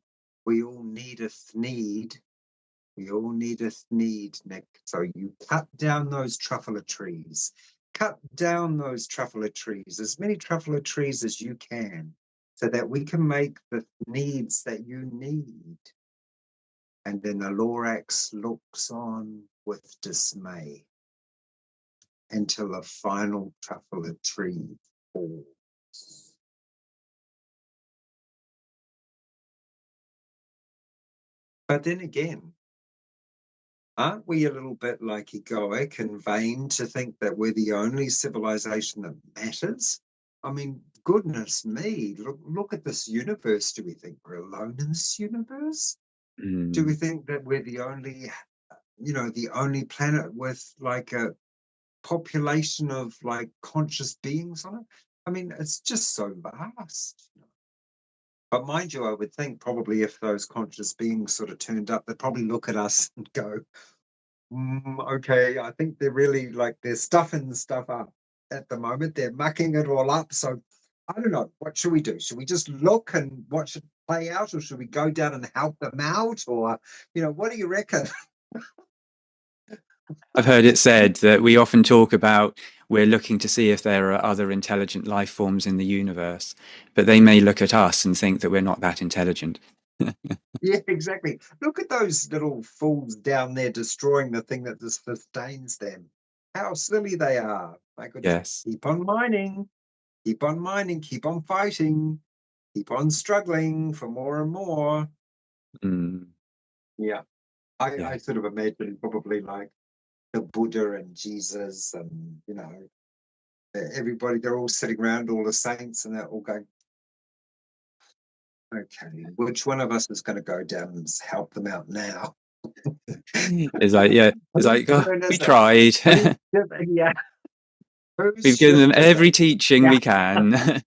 we all need a need. We all need a need, Nick. So you cut down those truffle trees. Cut down those truffle trees, as many truffle trees as you can, so that we can make the needs that you need. And then the Lorax looks on with dismay until the final truffle tree falls. But then again, aren't we a little bit like egoic and vain to think that we're the only civilization that matters? I mean, goodness me, look at this universe. Do we think we're alone in this universe? Do we Mm, think that we're the only planet with like a population of like conscious beings on it? I mean, it's just so vast. But mind you, I would think probably if those conscious beings sort of turned up, they'd probably look at us and go, okay, I think they're really like they're stuffing stuff up at the moment. They're mucking it all up. So I don't know. What should we do? Should we just look and watch it play out, or should we go down and help them out? Or, what do you reckon? I've heard it said that we often talk about we're looking to see if there are other intelligent life forms in the universe, but they may look at us and think that we're not that intelligent. Yeah, exactly. Look at those little fools down there destroying the thing that sustains them. How silly they are. My goodness. Yes. Keep on mining, keep on fighting, keep on struggling for more and more. Mm, Yeah. I yeah. sort of imagine probably like the Buddha and Jesus and, everybody, they're all sitting around, all the saints, and they're all going, okay, which one of us is going to go down and help them out now? It's like, yeah, it's Whose like, oh, turn we is it? tried. Yeah, whose We've given them shift is it? every teaching Yeah, we can.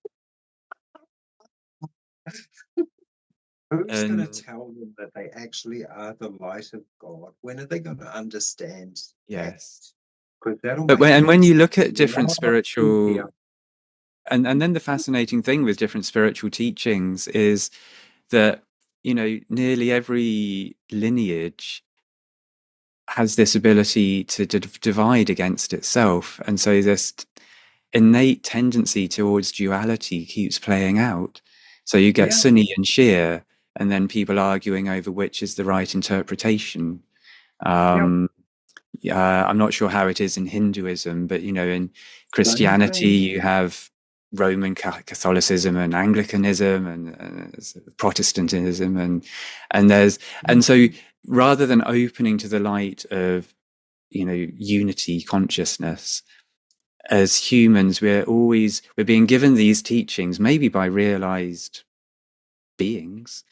who's going to And tell them that they actually are the light of God? When are they going to understand that? yes. Because that'll But make when you things look a at different lot spiritual, easier. and then the fascinating thing with different spiritual teachings is that, you know, nearly every lineage has this ability to divide against itself. And so this innate tendency towards duality keeps playing out. So you get Yeah, Sunni and Shia, and then people arguing over which is the right interpretation. yeah, Um, I'm not sure how it is in Hinduism, but, you know, in same Christianity, thing. you have Roman Catholicism and Anglicanism and Protestantism, and there's and so rather than opening to the light of, you know, unity consciousness, as humans we're being given these teachings maybe by realized beings,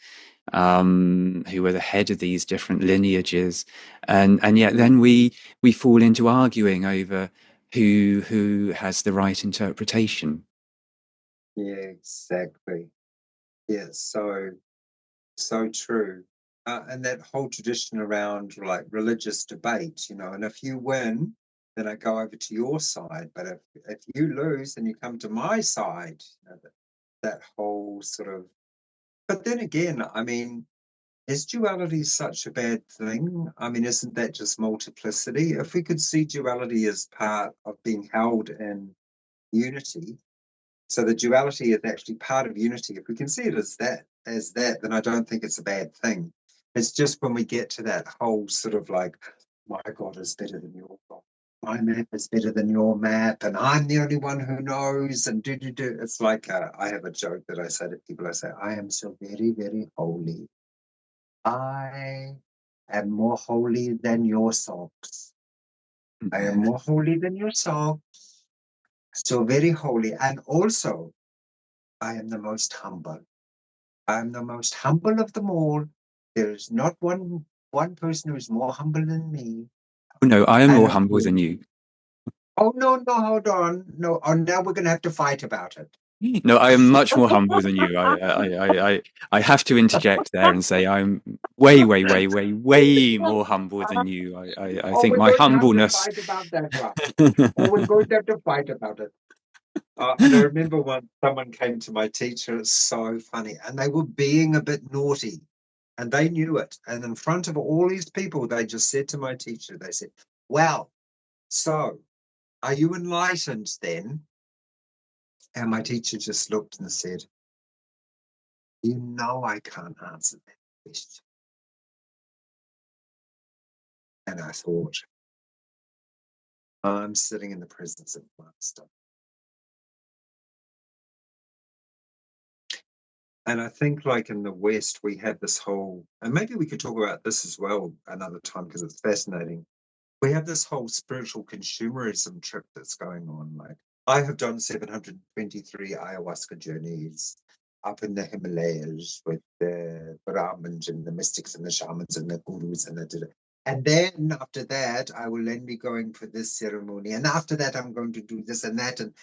who are the head of these different lineages, and yet Yeah, then we fall into arguing over who has the right interpretation. yeah, exactly. Yeah, so true. and that whole tradition around like religious debate, and if you win, then I go over to your side. But if you lose, then you come to my side. That whole sort of. But then again, I mean, is duality such a bad thing? I mean, isn't that just multiplicity? If we could see duality as part of being held in unity, so the duality is actually part of unity. If we can see it as that, then I don't think it's a bad thing. It's just when we get to that whole sort of like, my God is better than your God. My map is better than your map, and I'm the only one who knows. And do do do. It's like I have a joke that I say to people. I say, I am so very very holy. I am more holy than your socks. I am more holy than your socks. So very holy, and also I am the most humble. I am the most humble of them all. There is not one person who is more humble than me. Oh no, I am And more of humble course, than you. oh no, no, hold on, no. Oh, now we're going to have to fight about it. No, I am much more humble than you. I have to interject there and say I'm way, way, way, way, way more humble than you. I Oh, think we're my going to have to humbleness. fight about that one. Oh, we're going to have to fight about it. And I remember once someone came to my teacher. It's so funny, and they were being a bit naughty, and they knew it. And in front of all these people, they just said to my teacher, they said, "Well, so are you enlightened then?" And my teacher just looked and said, "You know I can't answer that question." And I thought, I'm sitting in the presence of master. And I think, like in the West, we have this whole, and maybe we could talk about this as well another time because it's fascinating. We have this whole spiritual consumerism trip that's going on. Like, I have done 723 ayahuasca journeys up in the Himalayas with the Brahmins and the mystics and the shamans and the gurus and the. And then after that, I will then be going for this ceremony. And after that, I'm going to do this and that. And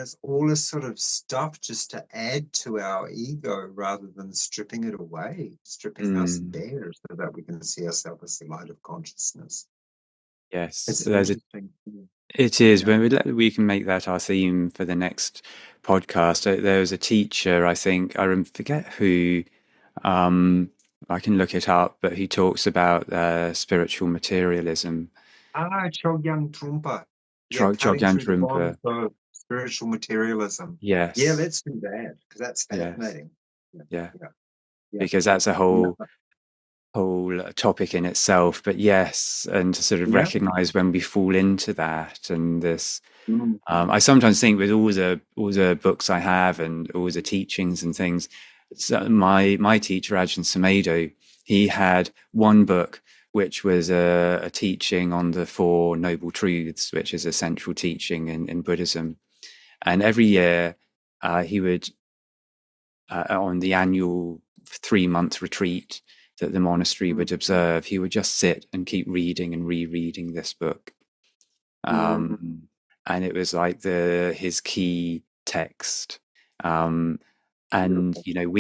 it's all this sort of stuff just to add to our ego rather than stripping it away, stripping us Mm, bare so that we can see ourselves as the light of consciousness. yes, It's an interesting thing. it is. Yeah. When we can make that our theme for the next podcast. There was a teacher, I think, forget who, um, I can look it up, but he talks about spiritual materialism. Chogyam Trungpa. Yeah, cutting Chogyan through the bonds Trungpa. of spiritual materialism. Yeah, Yes, let's do that because that's yes, fascinating. Yeah, yeah, yeah, yeah, because that's a yeah, whole topic in itself. But yes, and to sort of yeah. recognize when we fall into that and this. Mhm. I sometimes think with all the books I have and all the teachings and things, so my teacher Ajahn Sumedho, he had one book which was a teaching on the Four Noble Truths, which is a central teaching in Buddhism, and every year he would on the annual 3 month retreat that the monastery would observe, he would just sit and keep reading and rereading this book. Mhm. um, and it was like his key text. Um, and Beautiful.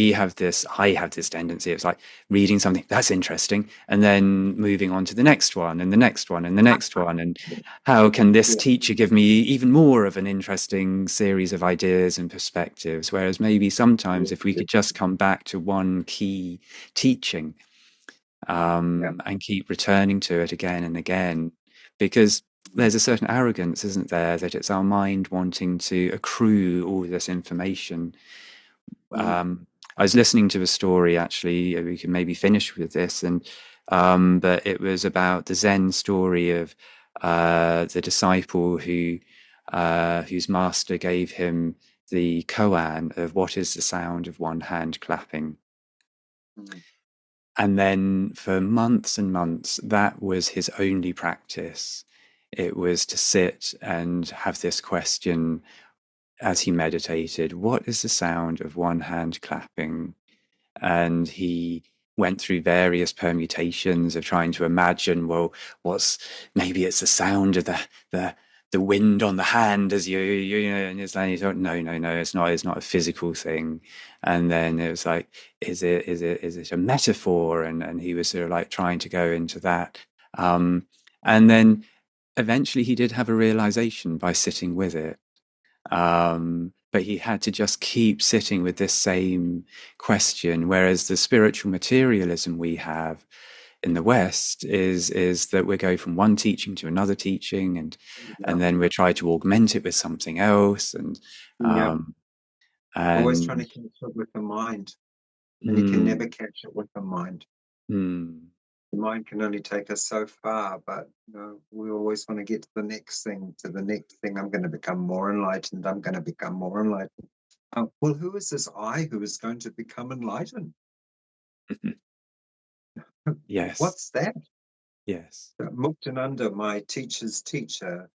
I have this tendency. It's like reading something that's interesting, and then moving on to the next one, and the next one, and the next one. And how can this Yeah, teacher give me even more of an interesting series of ideas and perspectives? Whereas maybe yeah, sometimes if we yeah, could just come back to one key teaching, yeah. and keep returning to it again and again, because there's a certain arrogance, isn't there, that it's our mind wanting to accrue all this information. Mm, I was listening to a story, actually, we can maybe finish with this, and but it was about the Zen story of the disciple whose master gave him the koan of what is the sound of one hand clapping. mm, And then for months and months, that was his only practice. It was to sit and have this question as he meditated: what is the sound of one hand clapping? And he went through various permutations of trying to imagine, well, what's maybe it's the sound of the the wind on the hand as you know, and it's like, you thought, no, it's not a physical thing. And then it was like, is it a metaphor? And he was sort of like trying to go into that. And then eventually he did have a realization by sitting with it. But he had to just keep sitting with this same question. Whereas the spiritual materialism we have in the West is that we go from one teaching to another teaching, Yeah. and then we try to augment it with something else, Yeah. um, Always trying to and catch up with the mind. And you can never mm, catch up with the mind. mm, The mind can only take us so far, but we always want to get to the next thing, to the next thing. I'm going to become more enlightened. I'm going to become more enlightened. Well, who is this I who is going to become enlightened? yes, What's that? yes, Muktananda, my teacher's teacher,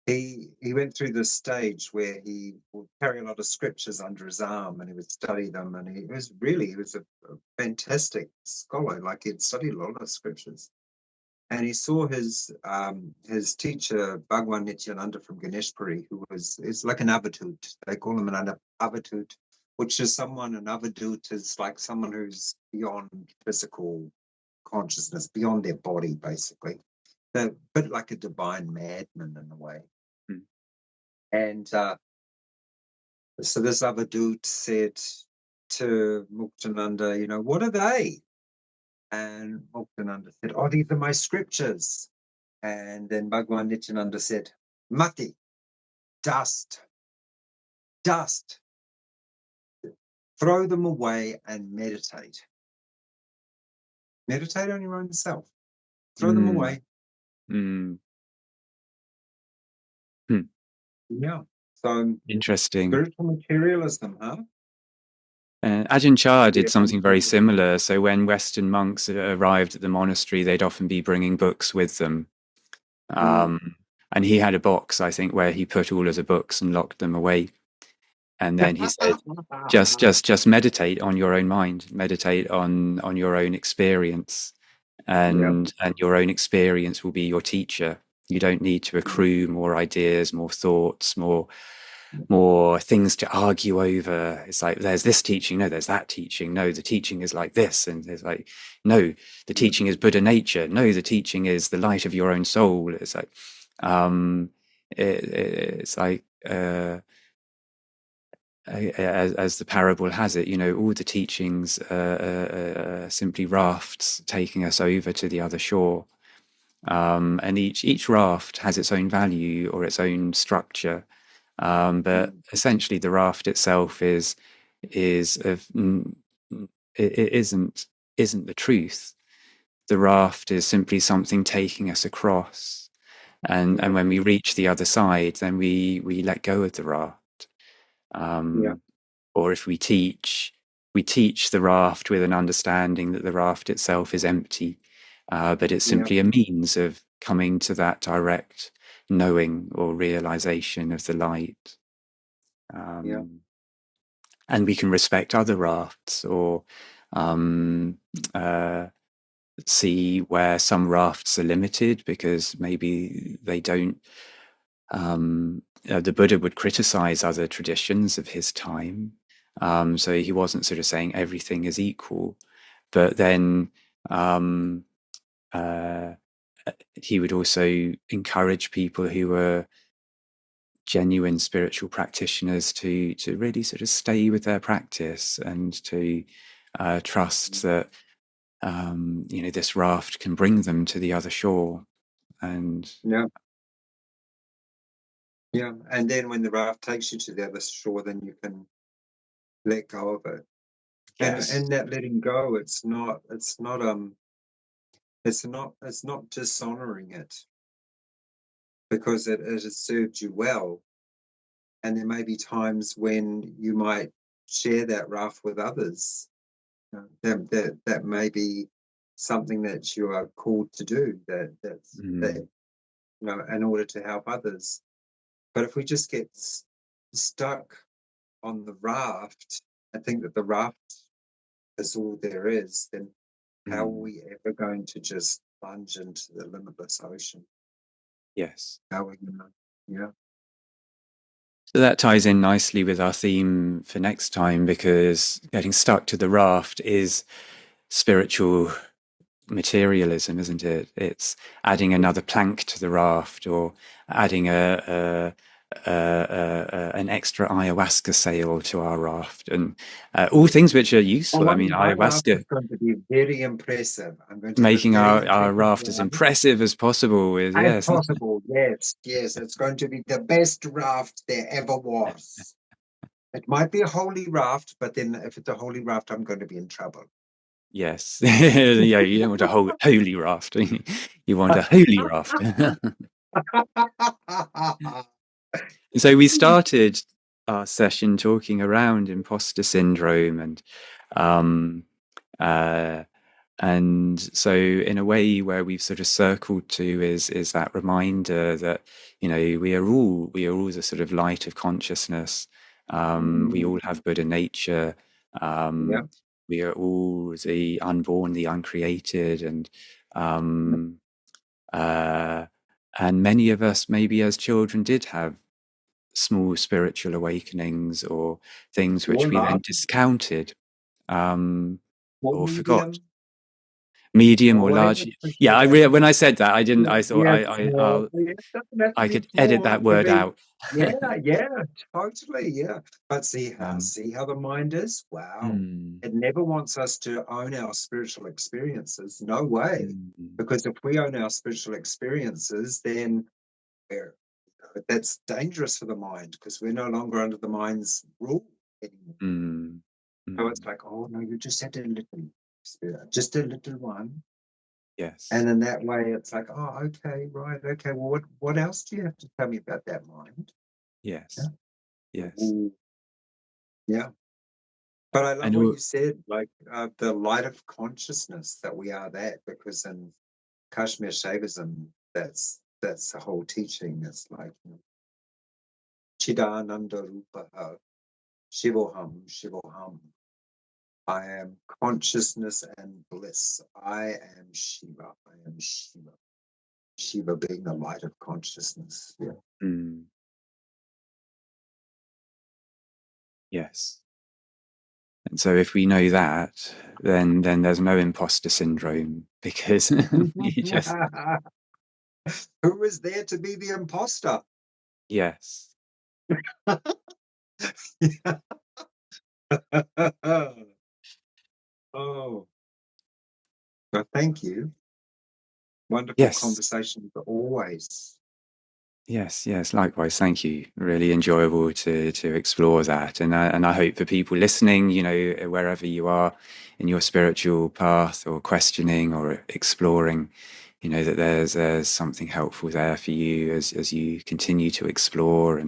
he went through this stage where he would carry a lot of scriptures under his arm and he would study them. And he was a fantastic scholar. Like he'd studied a lot of scriptures. And he saw his teacher, Bhagwan Nityananda from Ganeshpuri, who is like an avadut. They call him an avadut, which is an avadut is like someone who's beyond physical consciousness, beyond their body, basically. They're a bit like a divine madman in a way. mm, And so this avadut said to Muktananda, what are they? And Muktananda said, oh, these are my scriptures. And then Bhagwan Nityananda said, Mati, dust, dust. Throw them away and meditate. Meditate on your own self. Throw them mm, away. mm, mm. Yeah. So Interesting. spiritual materialism, huh? Ajahn Chah did Yeah. something very similar. So when Western monks arrived at the monastery, they'd often be bringing books with them. Mm. And he had a box, I think, where he put all of the books and locked them away. And then he said, just meditate on your own mind, meditate on your own experience, Yeah. and your own experience will be your teacher. You don't need to accrue more ideas, more thoughts, more things to argue over. It's like, there's this teaching, no, there's that teaching, no, the teaching is like this, and it's like, no, the teaching is Buddha nature, no, the teaching is the light of your own soul. It's like, um, it's like, as the parable has it, all the teachings are simply rafts taking us over to the other shore. And each raft has its own value or its own structure. But essentially, the raft itself is of it isn't the truth. The raft is simply something taking us across, and Yeah. when we reach the other side, then we let go of the raft. Yeah. Um, or if we teach the raft with an understanding that the raft itself is empty, but it's Yeah. simply a means of coming to that direct knowing or realization of the light. Yeah. Um, and we can respect other rafts or um, uh, see where some rafts are limited because maybe they don't. The Buddha would criticize other traditions of his time. So he wasn't sort of saying everything is equal, but then um, uh, he would also encourage people who were genuine spiritual practitioners to really sort of stay with their practice and to trust that this raft can bring them to the other shore. And Yeah. Yeah. And then when the raft takes you to the other shore, then you can let go of it. And yes, in that letting go, it's not dishonoring it because it has served you well. And there may be times when you might share that raft with others. That may be something that you are called to do. That mm, in order to help others. But if we just get stuck on the raft and think that the raft is all there is, then how are mm, we ever going to just plunge into the limitless ocean? yes. How are we going to? Yeah. So that ties in nicely with our theme for next time, because getting stuck to the raft is spiritual materialism, isn't it? It's adding another plank to the raft, or adding an extra ayahuasca sail to our raft, and all things which are Oh, useful. I mean, my raft is ayahuasca, going to be very impressive. I'm going to have a making very our impressive raft as one. impressive as possible with, As yes. possible, yes, yes. It's going to be the best raft there ever was. It might be a holy raft, but then if it's a holy raft, I'm going to be in trouble. Yes. Yeah, you don't want a holy raft. You want a holy raft. So we started our session talking around imposter syndrome, um, uh, and so in a way where we've sort of circled to is that reminder that, you know, we are all the sort of light of consciousness. We all have Buddha nature. Yeah. Um, we are all the unborn, the uncreated, um, uh, and many of us, maybe as children, did have small spiritual awakenings or things which Or we then large, discounted, um, or or forgot. medium, Medium or or whatever large. Yeah, special. when I said that, I didn't. I thought Yeah, small. Yeah, it doesn't have to I be could edit small. that It could word be, out. yeah, yeah, totally, yeah. But um, see how the mind is? Wow. mm, It never wants us to own our spiritual experiences. No way. mm, Because if we own our spiritual experiences, then we're, that's dangerous for the mind because we're no longer under the mind's rule anymore. mm, So it's mm, like, oh no, you just had a little spirit, just a little one. yes, And in that way, it's like, oh, okay, right, okay. Well, what else do you have to tell me about that mind? Yeah, yes, yes, ooh, yeah. But I love and what you said, like the light of consciousness that we are that, because in Kashmir Shaivism, that's the whole teaching. It's like Chidananda Rupa Shivoham Shivoham. I am consciousness and bliss. I am Shiva. I am Shiva. Shiva being the light of consciousness. Yeah. mm, yes. And so if we know that, then there's no imposter syndrome, because you just, Who is there to be the imposter? yes, Oh, well, thank you. Wonderful yes. conversation always. Yes, yes, likewise. Thank you. Really enjoyable to explore that, and I hope for people listening, you know, wherever you are in your spiritual path or questioning or exploring, you know, that there's something helpful there for you as you continue to explore,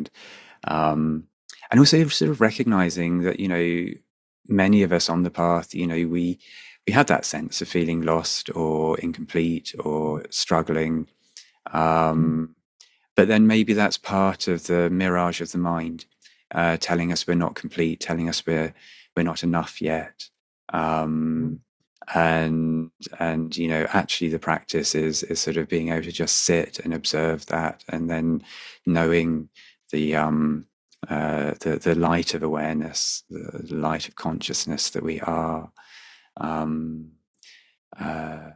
um, and also sort of recognizing that, you know, many of us on the path, you know, we had that sense of feeling lost or incomplete or struggling. Um, but then maybe that's part of the mirage of the mind, telling us we're not complete, telling us we're not enough yet. Um, and you know, actually the practice is sort of being able to just sit and observe that, and then knowing the the light of awareness, the light of consciousness that we are. Um, uh,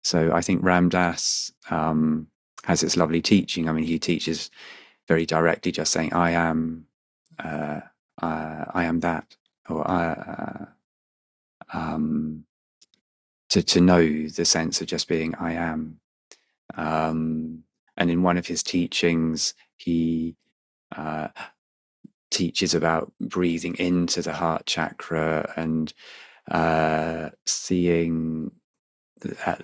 so I think Ram Dass has this lovely teaching. I mean, he teaches very directly, just saying, uh, I am that," or um, to know the sense of just being I am. And in one of his teachings, he uh, teaches about breathing into the heart chakra and seeing that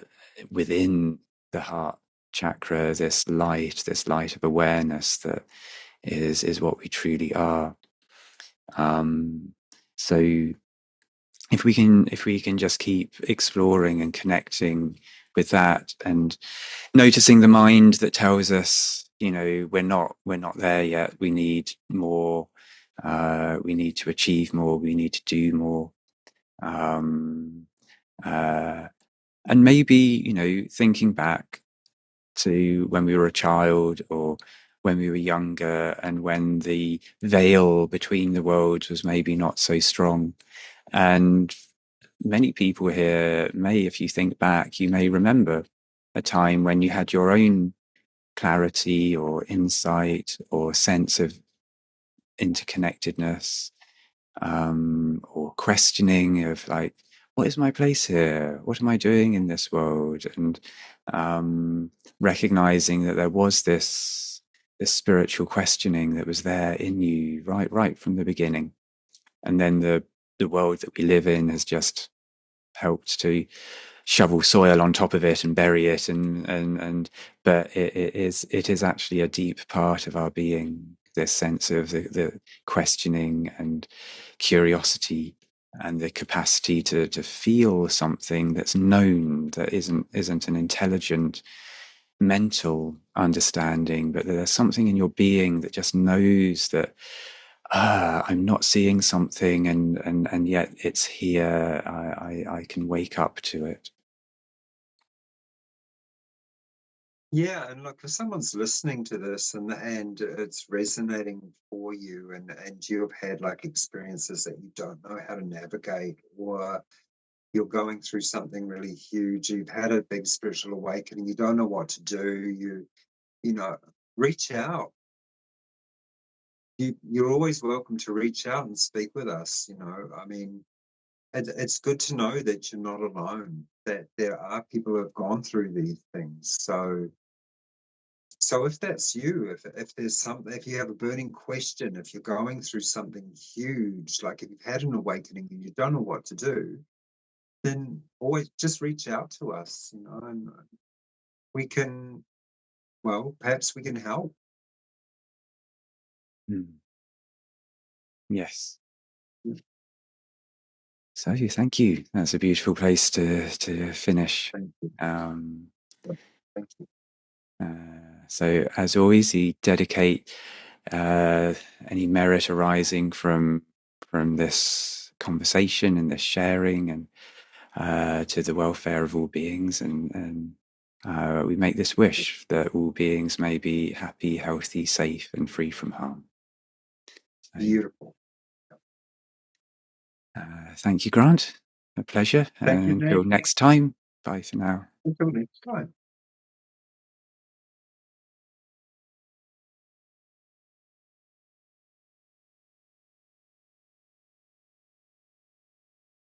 within the heart chakra, this light of awareness that is what we truly are. So if we can just keep exploring and connecting with that, and noticing the mind that tells us, you know, we're not there yet, we need more, we need to achieve more, we need to do more, um, uh, and maybe, you know, thinking back to when we were a child, or when we were younger, and when the veil between the worlds was maybe not so strong. And many people here may, if you think back, you may remember a time when you had your own clarity or insight or sense of interconnectedness, or questioning of like, what is my place here? What am I doing in this world? And recognizing that there was this spiritual questioning that was there in you right from the beginning. And then the world that we live in has just helped to shovel soil on top of it and bury it, and but it is actually a deep part of our being, this sense of the questioning and curiosity and the capacity to feel something that's known, that isn't an intelligent mental understanding, but there's something in your being that just knows that I'm not seeing something, and yet it's here. I can wake up to it. Yeah, and look, if someone's listening to this and it's resonating for you, and you've had like experiences that you don't know how to navigate, or you're going through something really huge, you've had a big spiritual awakening, you don't know what to do, you know, reach out. You're always welcome to reach out and speak with us. I mean, it's good to know that you're not alone, that there are people who have gone through these things. So if that's you, if there's something, if you have a burning question, if you're going through something huge, like if you've had an awakening and you don't know what to do, then always just reach out to us, and we can, well, perhaps we can help. Mm. Yes. Mm. So thank you. That's a beautiful place to finish. Thank you. Um, Thank you. so as always, you dedicate any merit arising from this conversation and this sharing, and to the welfare of all beings, and we make this wish that all beings may be happy, healthy, safe, and free from harm. So, Beautiful. thank you, Grant. A pleasure. Thank you, And until Nick. next time, bye for now. Until next time.